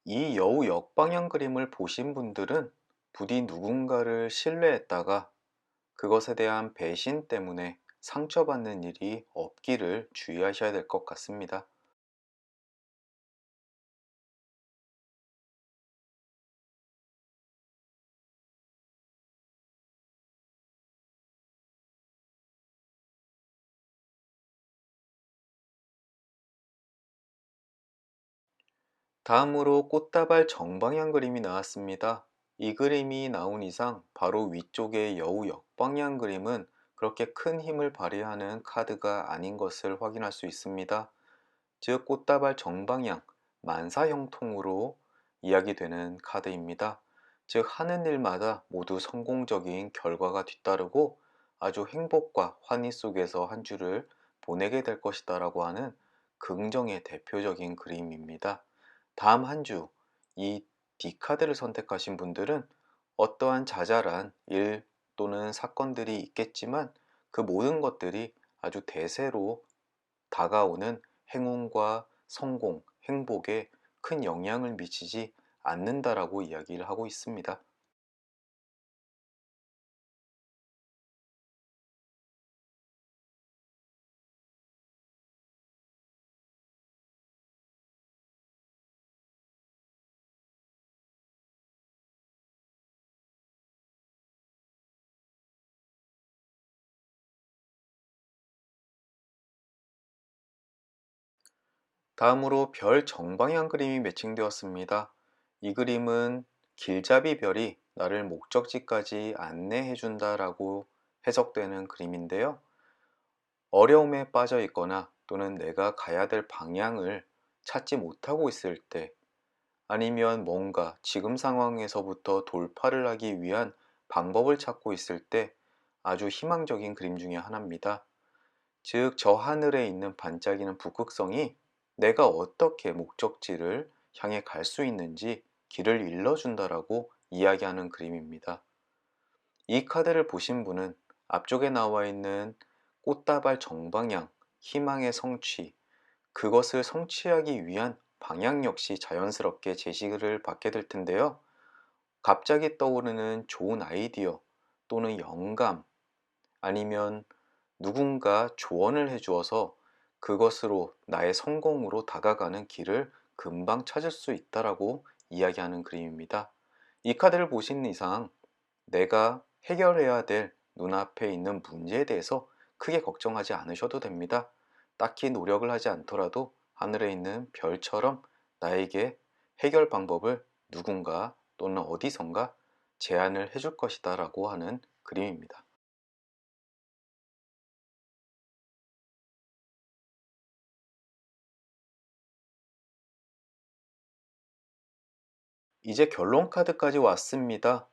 이 여우 역방향 그림을 보신 분들은 부디 누군가를 신뢰했다가 그것에 대한 배신 때문에 상처받는 일이 없기를 주의하셔야 될 것 같습니다. 다음으로 꽃다발 정방향 그림이 나왔습니다. 이 그림이 나온 이상 바로 위쪽의 여우 역방향 그림은 그렇게 큰 힘을 발휘하는 카드가 아닌 것을 확인할 수 있습니다. 즉 꽃다발 정방향, 만사형통으로 이야기되는 카드입니다. 즉 하는 일마다 모두 성공적인 결과가 뒤따르고 아주 행복과 환희 속에서 한 주를 보내게 될 것이다 라고 하는 긍정의 대표적인 그림입니다. 다음 한 주, 이 D카드를 선택하신 분들은 어떠한 자잘한 일 또는 사건들이 있겠지만 그 모든 것들이 아주 대세로 다가오는 행운과 성공, 행복에 큰 영향을 미치지 않는다라고 이야기를 하고 있습니다. 다음으로 별 정방향 그림이 매칭되었습니다. 이 그림은 길잡이 별이 나를 목적지까지 안내해 준다라고 해석되는 그림인데요. 어려움에 빠져 있거나 또는 내가 가야 될 방향을 찾지 못하고 있을 때, 아니면 뭔가 지금 상황에서부터 돌파를 하기 위한 방법을 찾고 있을 때 아주 희망적인 그림 중에 하나입니다. 즉, 저 하늘에 있는 반짝이는 북극성이 내가 어떻게 목적지를 향해 갈 수 있는지 길을 일러준다라고 이야기하는 그림입니다. 이 카드를 보신 분은 앞쪽에 나와 있는 꽃다발 정방향, 희망의 성취, 그것을 성취하기 위한 방향 역시 자연스럽게 제시를 받게 될 텐데요. 갑자기 떠오르는 좋은 아이디어 또는 영감, 아니면 누군가 조언을 해주어서 그것으로 나의 성공으로 다가가는 길을 금방 찾을 수 있다라고 이야기하는 그림입니다. 이 카드를 보신 이상 내가 해결해야 될 눈앞에 있는 문제에 대해서 크게 걱정하지 않으셔도 됩니다. 딱히 노력을 하지 않더라도 하늘에 있는 별처럼 나에게 해결 방법을 누군가 또는 어디선가 제안을 해줄 것이다 라고 하는 그림입니다. 이제 결론 카드까지 왔습니다.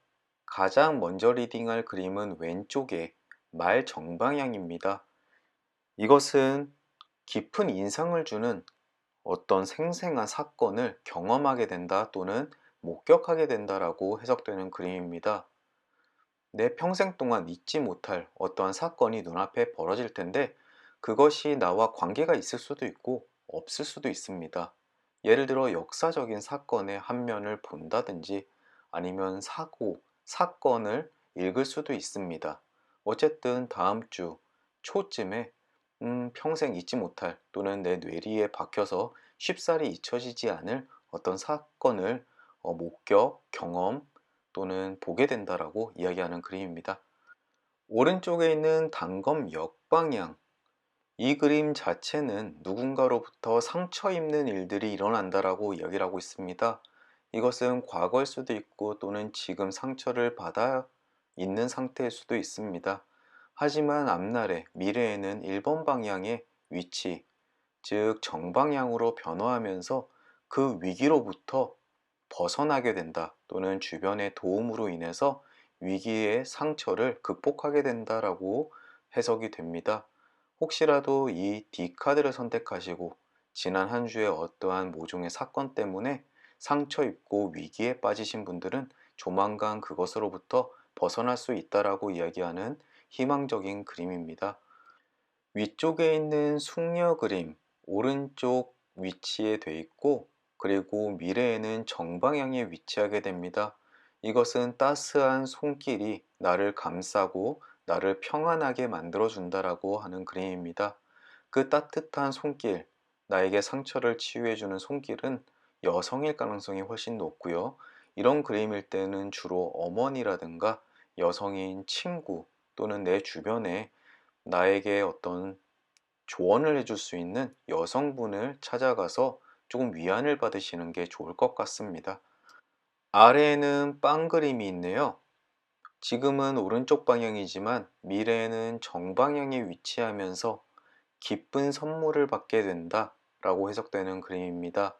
가장 먼저 리딩할 그림은 왼쪽에 말 정방향입니다. 이것은 깊은 인상을 주는 어떤 생생한 사건을 경험하게 된다 또는 목격하게 된다라고 해석되는 그림입니다. 내 평생 동안 잊지 못할 어떠한 사건이 눈앞에 벌어질 텐데 그것이 나와 관계가 있을 수도 있고 없을 수도 있습니다. 예를 들어 역사적인 사건의 한 면을 본다든지 아니면 사고, 사건을 읽을 수도 있습니다. 어쨌든 다음 주 초쯤에 평생 잊지 못할 또는 내 뇌리에 박혀서 쉽사리 잊혀지지 않을 어떤 사건을 목격, 경험 또는 보게 된다라고 이야기하는 그림입니다. 오른쪽에 있는 단검 역방향. 이 그림 자체는 누군가로부터 상처 입는 일들이 일어난다라고 이야기를 하고 있습니다. 이것은 과거일 수도 있고 또는 지금 상처를 받아 있는 상태일 수도 있습니다. 하지만 앞날에 미래에는 1번 방향의 위치, 즉 정방향으로 변화하면서 그 위기로부터 벗어나게 된다 또는 주변의 도움으로 인해서 위기의 상처를 극복하게 된다라고 해석이 됩니다. 혹시라도 이 D카드를 선택하시고 지난 한 주의 어떠한 모종의 사건 때문에 상처 입고 위기에 빠지신 분들은 조만간 그것으로부터 벗어날 수 있다라고 이야기하는 희망적인 그림입니다. 위쪽에 있는 숙녀 그림, 오른쪽 위치에 돼 있고 그리고 미래에는 정방향에 위치하게 됩니다. 이것은 따스한 손길이 나를 감싸고 나를 평안하게 만들어 준다라고 하는 그림입니다. 그 따뜻한 손길, 나에게 상처를 치유해 주는 손길은 여성일 가능성이 훨씬 높고요. 이런 그림일 때는 주로 어머니라든가 여성인 친구 또는 내 주변에 나에게 어떤 조언을 해줄 수 있는 여성분을 찾아가서 조금 위안을 받으시는 게 좋을 것 같습니다. 아래에는 빵 그림이 있네요. 지금은 오른쪽 방향이지만 미래에는 정방향에 위치하면서 기쁜 선물을 받게 된다 라고 해석되는 그림입니다.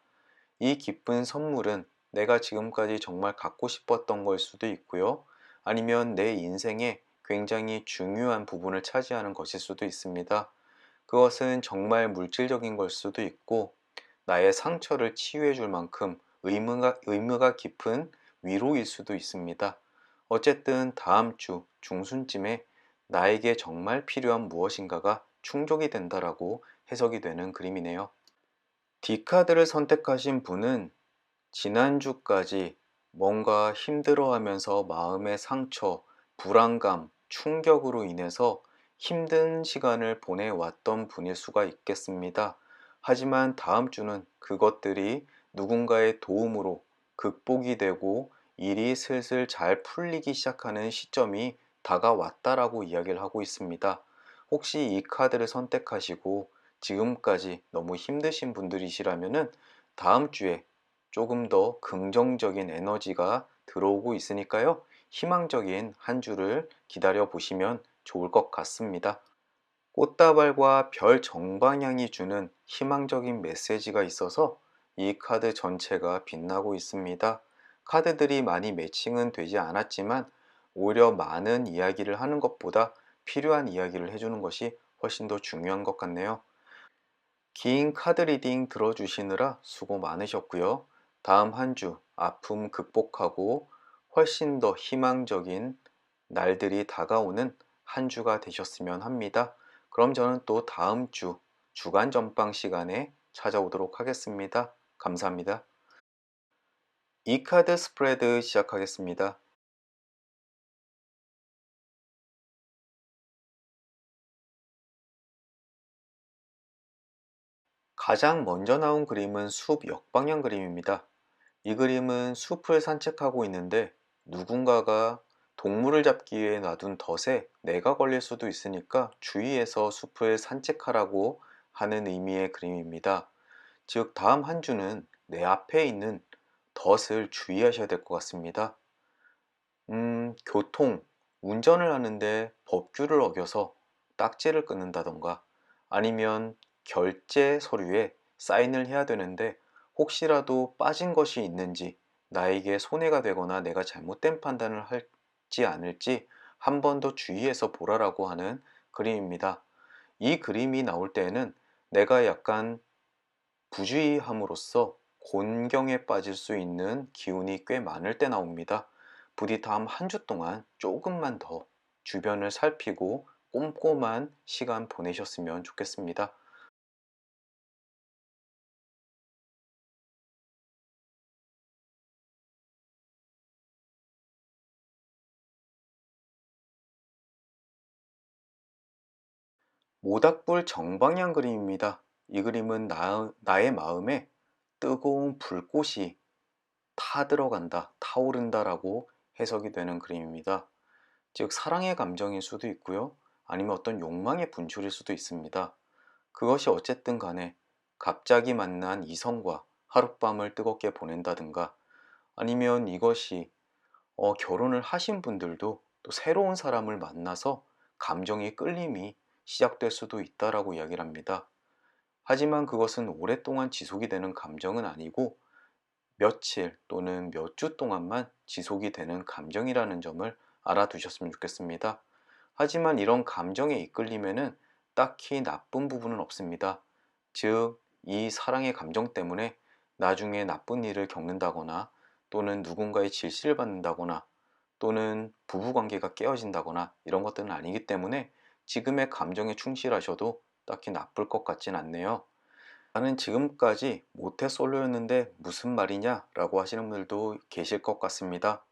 이 기쁜 선물은 내가 지금까지 정말 갖고 싶었던 걸 수도 있고요. 아니면 내 인생에 굉장히 중요한 부분을 차지하는 것일 수도 있습니다. 그것은 정말 물질적인 걸 수도 있고 나의 상처를 치유해 줄 만큼 의무가 깊은 위로일 수도 있습니다. 어쨌든 다음 주 중순쯤에 나에게 정말 필요한 무엇인가가 충족이 된다라고 해석이 되는 그림이네요. D카드를 선택하신 분은 지난주까지 뭔가 힘들어하면서 마음의 상처, 불안감, 충격으로 인해서 힘든 시간을 보내왔던 분일 수가 있겠습니다. 하지만 다음 주는 그것들이 누군가의 도움으로 극복이 되고 일이 슬슬 잘 풀리기 시작하는 시점이 다가왔다라고 이야기를 하고 있습니다. 혹시 이 카드를 선택하시고 지금까지 너무 힘드신 분들이시라면은 다음 주에 조금 더 긍정적인 에너지가 들어오고 있으니까요. 희망적인 한 주를 기다려 보시면 좋을 것 같습니다. 꽃다발과 별 정방향이 주는 희망적인 메시지가 있어서 이 카드 전체가 빛나고 있습니다. 카드들이 많이 매칭은 되지 않았지만 오히려 많은 이야기를 하는 것보다 필요한 이야기를 해주는 것이 훨씬 더 중요한 것 같네요. 긴 카드 리딩 들어주시느라 수고 많으셨고요. 다음 한 주 아픔 극복하고 훨씬 더 희망적인 날들이 다가오는 한 주가 되셨으면 합니다. 그럼 저는 또 다음 주 주간 전방 시간에 찾아오도록 하겠습니다. 감사합니다. 이 카드 스프레드 시작하겠습니다. 가장 먼저 나온 그림은 숲 역방향 그림입니다. 이 그림은 숲을 산책하고 있는데 누군가가 동물을 잡기 위해 놔둔 덫에 내가 걸릴 수도 있으니까 주의해서 숲을 산책하라고 하는 의미의 그림입니다. 즉, 다음 한 주는 내 앞에 있는 덫을 주의하셔야 될 것 같습니다. 교통, 운전을 하는데 법규를 어겨서 딱지를 끊는다던가 아니면 결제 서류에 사인을 해야 되는데 혹시라도 빠진 것이 있는지 나에게 손해가 되거나 내가 잘못된 판단을 할지 않을지 한 번 더 주의해서 보라라고 하는 그림입니다. 이 그림이 나올 때에는 내가 약간 부주의함으로써 곤경에 빠질 수 있는 기운이 꽤 많을 때 나옵니다. 부디 다음 한 주 동안 조금만 더 주변을 살피고 꼼꼼한 시간 보내셨으면 좋겠습니다. 모닥불 정방향 그림입니다. 이 그림은 나의 마음에 뜨거운 불꽃이 타들어간다, 타오른다라고 해석이 되는 그림입니다. 즉, 사랑의 감정일 수도 있고요. 아니면 어떤 욕망의 분출일 수도 있습니다. 그것이 어쨌든 간에 갑자기 만난 이성과 하룻밤을 뜨겁게 보낸다든가 아니면 이것이 결혼을 하신 분들도 또 새로운 사람을 만나서 감정의 끌림이 시작될 수도 있다라고 이야기를 합니다. 하지만 그것은 오랫동안 지속이 되는 감정은 아니고 며칠 또는 몇 주 동안만 지속이 되는 감정이라는 점을 알아두셨으면 좋겠습니다. 하지만 이런 감정에 이끌리면은 딱히 나쁜 부분은 없습니다. 즉, 이 사랑의 감정 때문에 나중에 나쁜 일을 겪는다거나 또는 누군가의 질시를 받는다거나 또는 부부관계가 깨어진다거나 이런 것들은 아니기 때문에 지금의 감정에 충실하셔도 딱히 나쁠 것 같진 않네요. 나는 지금까지 모태솔로였는데 무슨 말이냐 라고 하시는 분들도 계실 것 같습니다.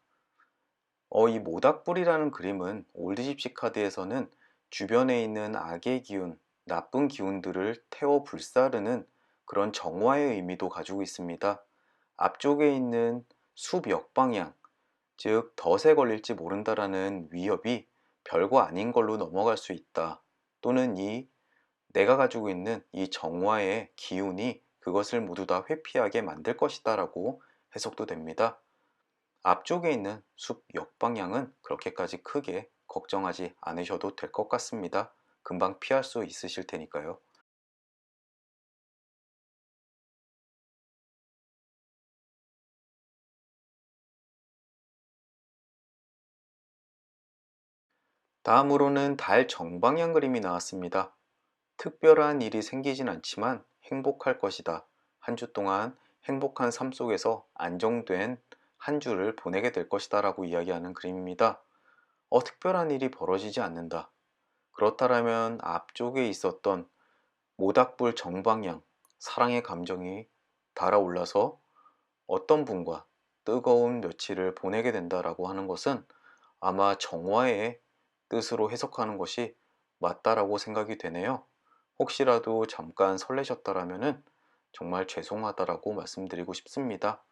이 모닥불이라는 그림은 올드집시 카드에서는 주변에 있는 악의 기운, 나쁜 기운들을 태워 불사르는 그런 정화의 의미도 가지고 있습니다. 앞쪽에 있는 숲 역방향, 즉 덫에 걸릴지 모른다라는 위협이 별거 아닌 걸로 넘어갈 수 있다. 또는 내가 가지고 있는 이 정화의 기운이 그것을 모두 다 회피하게 만들 것이다 라고 해석도 됩니다. 앞쪽에 있는 숲 역방향은 그렇게까지 크게 걱정하지 않으셔도 될 것 같습니다. 금방 피할 수 있으실 테니까요. 다음으로는 달 정방향 그림이 나왔습니다. 특별한 일이 생기진 않지만 행복할 것이다. 한 주 동안 행복한 삶 속에서 안정된 한 주를 보내게 될 것이다 라고 이야기하는 그림입니다. 특별한 일이 벌어지지 않는다. 그렇다면 앞쪽에 있었던 모닥불 정방향, 사랑의 감정이 달아올라서 어떤 분과 뜨거운 며칠을 보내게 된다라고 하는 것은 아마 정화의 뜻으로 해석하는 것이 맞다라고 생각이 되네요. 혹시라도 잠깐 설레셨다라면 정말 죄송하다라고 말씀드리고 싶습니다.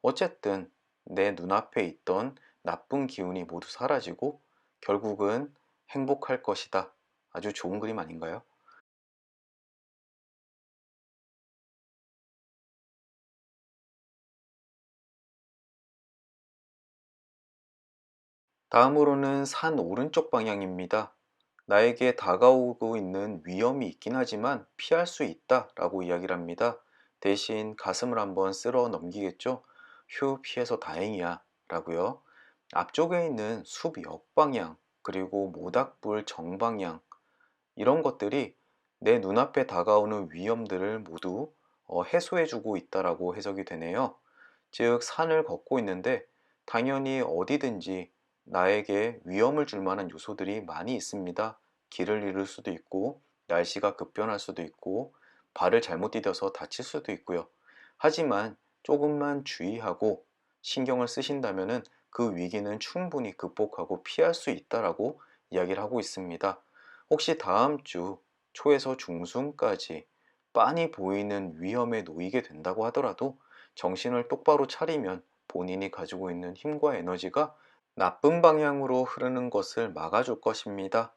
어쨌든 내 눈앞에 있던 나쁜 기운이 모두 사라지고 결국은 행복할 것이다. 아주 좋은 그림 아닌가요? 다음으로는 산 오른쪽 방향입니다. 나에게 다가오고 있는 위험이 있긴 하지만 피할 수 있다 라고 이야기를 합니다. 대신 가슴을 한번 쓸어 넘기겠죠. 휴, 피해서 다행이야 라고요. 앞쪽에 있는 숲 역방향, 그리고 모닥불 정방향, 이런 것들이 내 눈앞에 다가오는 위험들을 모두 해소해주고 있다라고 해석이 되네요. 즉, 산을 걷고 있는데 당연히 어디든지 나에게 위험을 줄 만한 요소들이 많이 있습니다. 길을 잃을 수도 있고, 날씨가 급변할 수도 있고, 발을 잘못 디뎌서 다칠 수도 있고요. 하지만 조금만 주의하고 신경을 쓰신다면 그 위기는 충분히 극복하고 피할 수 있다라고 이야기를 하고 있습니다. 혹시 다음 주 초에서 중순까지 빤히 보이는 위험에 놓이게 된다고 하더라도 정신을 똑바로 차리면 본인이 가지고 있는 힘과 에너지가 나쁜 방향으로 흐르는 것을 막아줄 것입니다.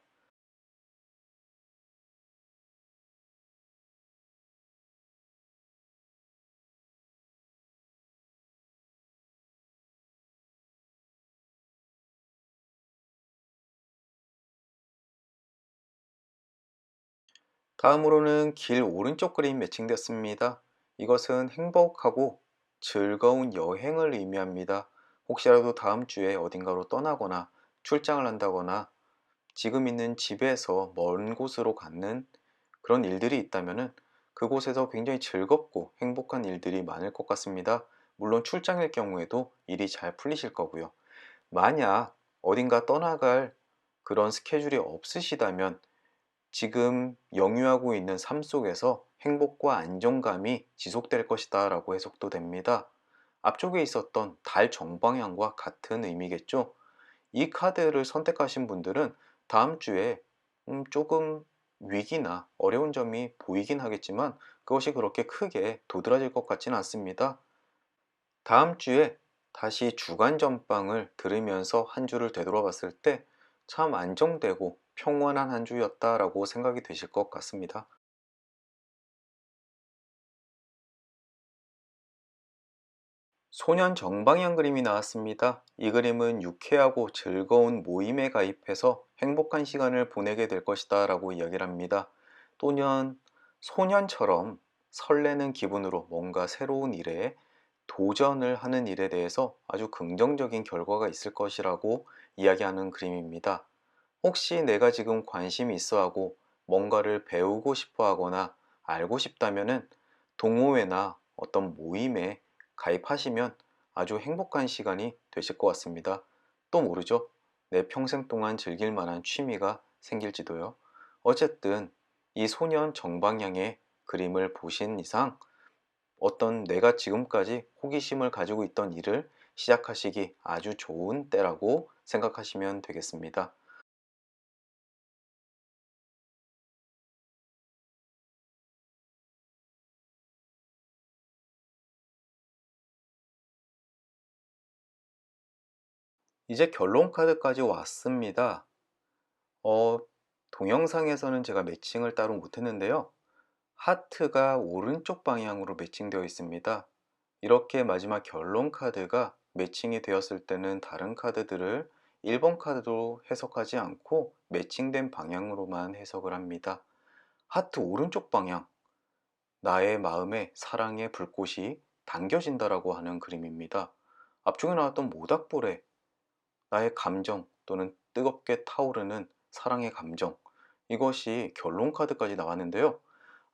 다음으로는 길 오른쪽 그림 매칭됐습니다. 이것은 행복하고 즐거운 여행을 의미합니다. 혹시라도 다음 주에 어딘가로 떠나거나 출장을 한다거나 지금 있는 집에서 먼 곳으로 가는 그런 일들이 있다면 그곳에서 굉장히 즐겁고 행복한 일들이 많을 것 같습니다. 물론 출장일 경우에도 일이 잘 풀리실 거고요. 만약 어딘가 떠나갈 그런 스케줄이 없으시다면 지금 영유하고 있는 삶 속에서 행복과 안정감이 지속될 것이다 라고 해석도 됩니다. 앞쪽에 있었던 달 정방향과 같은 의미겠죠. 이 카드를 선택하신 분들은 다음 주에 조금 위기나 어려운 점이 보이긴 하겠지만 그것이 그렇게 크게 도드라질 것 같지는 않습니다. 다음 주에 다시 주간 전빵을 들으면서 한 주를 되돌아봤을 때 참 안정되고 평온한 한 주였다라고 생각이 되실 것 같습니다. 소년 정방향 그림이 나왔습니다. 이 그림은 유쾌하고 즐거운 모임에 가입해서 행복한 시간을 보내게 될 것이다 라고 이야기를 합니다. 또는 소년처럼 설레는 기분으로 뭔가 새로운 일에 도전을 하는 일에 대해서 아주 긍정적인 결과가 있을 것이라고 이야기하는 그림입니다. 혹시 내가 지금 관심이 있어 하고 뭔가를 배우고 싶어 하거나 알고 싶다면은 동호회나 어떤 모임에 가입하시면 아주 행복한 시간이 되실 것 같습니다. 또 모르죠? 내 평생 동안 즐길 만한 취미가 생길지도요. 어쨌든 이 소년 정방향의 그림을 보신 이상 어떤 내가 지금까지 호기심을 가지고 있던 일을 시작하시기 아주 좋은 때라고 생각하시면 되겠습니다. 이제 결론 카드까지 왔습니다. 어, 동영상에서는 제가 매칭을 따로 못했는데요. 하트가 오른쪽 방향으로 매칭되어 있습니다. 이렇게 마지막 결론 카드가 매칭이 되었을 때는 다른 카드들을 1번 카드로 해석하지 않고 매칭된 방향으로만 해석을 합니다. 하트 오른쪽 방향, 나의 마음에 사랑의 불꽃이 당겨진다라고 하는 그림입니다. 앞쪽에 나왔던 모닥불에 나의 감정 또는 뜨겁게 타오르는 사랑의 감정, 이것이 결론 카드까지 나왔는데요.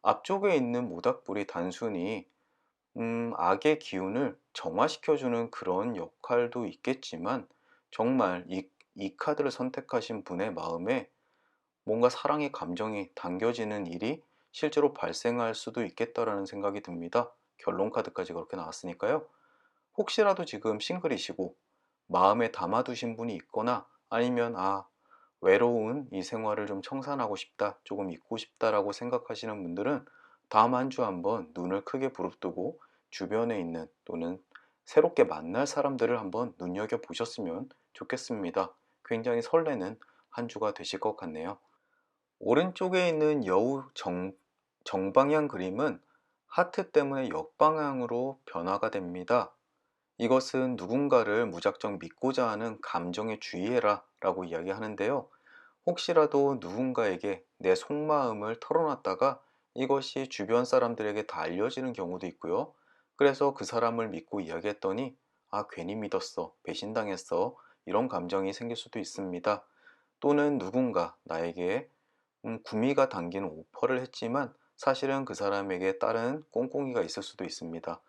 앞쪽에 있는 모닥불이 단순히 악의 기운을 정화시켜주는 그런 역할도 있겠지만 정말 이 카드를 선택하신 분의 마음에 뭔가 사랑의 감정이 담겨지는 일이 실제로 발생할 수도 있겠다라는 생각이 듭니다. 결론 카드까지 그렇게 나왔으니까요. 혹시라도 지금 싱글이시고 마음에 담아두신 분이 있거나 아니면 외로운 이 생활을 좀 청산하고 싶다, 조금 잊고 싶다라고 생각하시는 분들은 다음 한 주 한번 눈을 크게 부릅뜨고 주변에 있는 또는 새롭게 만날 사람들을 한번 눈여겨보셨으면 좋겠습니다. 굉장히 설레는 한 주가 되실 것 같네요. 오른쪽에 있는 정방향 그림은 하트 때문에 역방향으로 변화가 됩니다. 이것은 누군가를 무작정 믿고자 하는 감정에 주의해라 라고 이야기하는데요. 혹시라도 누군가에게 내 속마음을 털어놨다가 이것이 주변 사람들에게 다 알려지는 경우도 있고요. 그래서 그 사람을 믿고 이야기했더니 아, 괜히 믿었어, 배신당했어, 이런 감정이 생길 수도 있습니다. 또는 누군가 나에게 구미가 당기는 오퍼를 했지만 사실은 그 사람에게 다른 꽁꽁이가 있을 수도 있습니다.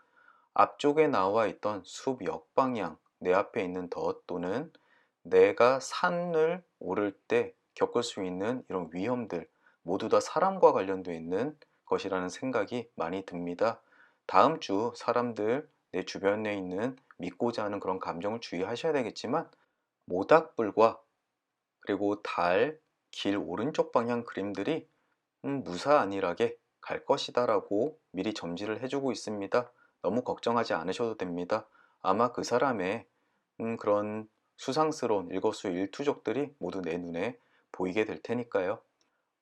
앞쪽에 나와 있던 숲 역방향, 내 앞에 있는 덫 또는 내가 산을 오를 때 겪을 수 있는 이런 위험들 모두 다 사람과 관련되어 있는 것이라는 생각이 많이 듭니다. 다음 주 사람들 내 주변에 있는 믿고자 하는 그런 감정을 주의하셔야 되겠지만 모닥불과 그리고 달, 길 오른쪽 방향 그림들이 무사안일하게 갈 것이다 라고 미리 점지를 해주고 있습니다. 너무 걱정하지 않으셔도 됩니다. 아마 그 사람의 그런 수상스러운 일거수일투족들이 모두 내 눈에 보이게 될 테니까요.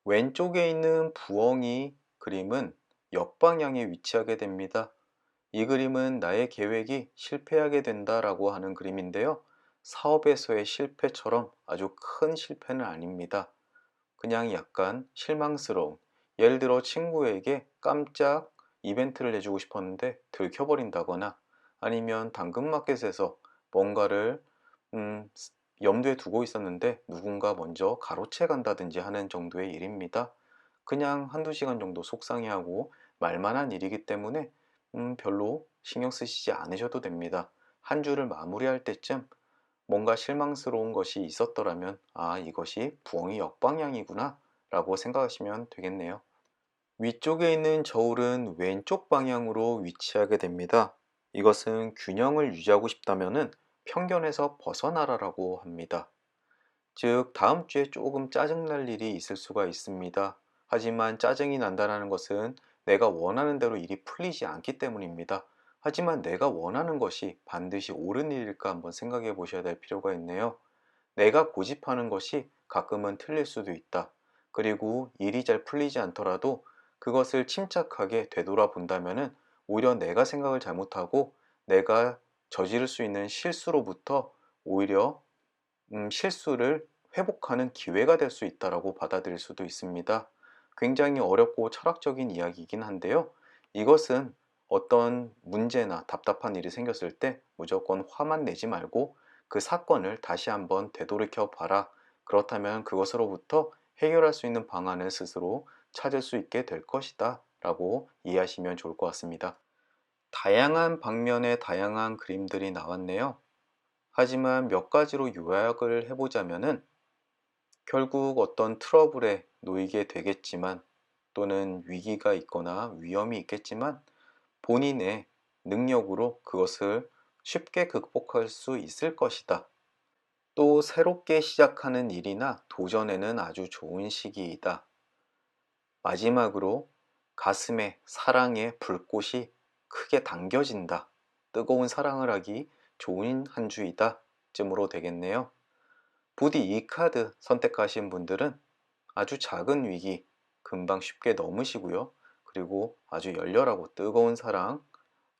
왼쪽에 있는 부엉이 그림은 역방향에 위치하게 됩니다. 이 그림은 나의 계획이 실패하게 된다라고 하는 그림인데요. 사업에서의 실패처럼 아주 큰 실패는 아닙니다. 그냥 약간 실망스러운, 예를 들어 친구에게 깜짝 이벤트를 해주고 싶었는데 들켜버린다거나 아니면 당근마켓에서 뭔가를 음, 염두에 두고 있었는데 누군가 먼저 가로채 간다든지 하는 정도의 일입니다. 그냥 한두 시간 정도 속상해하고 말만한 일이기 때문에 별로 신경 쓰시지 않으셔도 됩니다. 한 주를 마무리할 때쯤 뭔가 실망스러운 것이 있었더라면 아, 이것이 부엉이 역방향이구나 라고 생각하시면 되겠네요. 위쪽에 있는 저울은 왼쪽 방향으로 위치하게 됩니다. 이것은 균형을 유지하고 싶다면 편견에서 벗어나라라고 합니다. 즉, 다음 주에 조금 짜증날 일이 있을 수가 있습니다. 하지만 짜증이 난다는 것은 내가 원하는 대로 일이 풀리지 않기 때문입니다. 하지만 내가 원하는 것이 반드시 옳은 일일까 한번 생각해 보셔야 될 필요가 있네요. 내가 고집하는 것이 가끔은 틀릴 수도 있다. 그리고 일이 잘 풀리지 않더라도 그것을 침착하게 되돌아본다면 오히려 내가 생각을 잘못하고 내가 저지를 수 있는 실수로부터 오히려 실수를 회복하는 기회가 될 수 있다고 받아들일 수도 있습니다. 굉장히 어렵고 철학적인 이야기이긴 한데요. 이것은 어떤 문제나 답답한 일이 생겼을 때 무조건 화만 내지 말고 그 사건을 다시 한번 되돌이켜 봐라. 그렇다면 그것으로부터 해결할 수 있는 방안을 스스로 찾을 수 있게 될 것이다 라고 이해하시면 좋을 것 같습니다. 다양한 방면의 다양한 그림들이 나왔네요. 하지만 몇 가지로 요약을 해보자면은 결국 어떤 트러블에 놓이게 되겠지만 또는 위기가 있거나 위험이 있겠지만 본인의 능력으로 그것을 쉽게 극복할 수 있을 것이다. 또 새롭게 시작하는 일이나 도전에는 아주 좋은 시기이다. 마지막으로 가슴에 사랑의 불꽃이 크게 당겨진다. 뜨거운 사랑을 하기 좋은 한 주이다. 쯤으로 되겠네요. 부디 이 카드 선택하신 분들은 아주 작은 위기 금방 쉽게 넘으시고요. 그리고 아주 열렬하고 뜨거운 사랑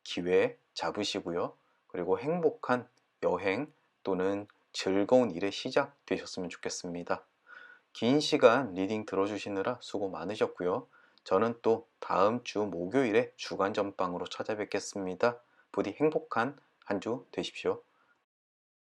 기회 잡으시고요. 그리고 행복한 여행 또는 즐거운 일의 시작 되셨으면 좋겠습니다. 긴 시간 리딩 들어주시느라 수고 많으셨고요. 저는 또 다음 주 목요일에 주간 전방으로 찾아뵙겠습니다. 부디 행복한 한 주 되십시오.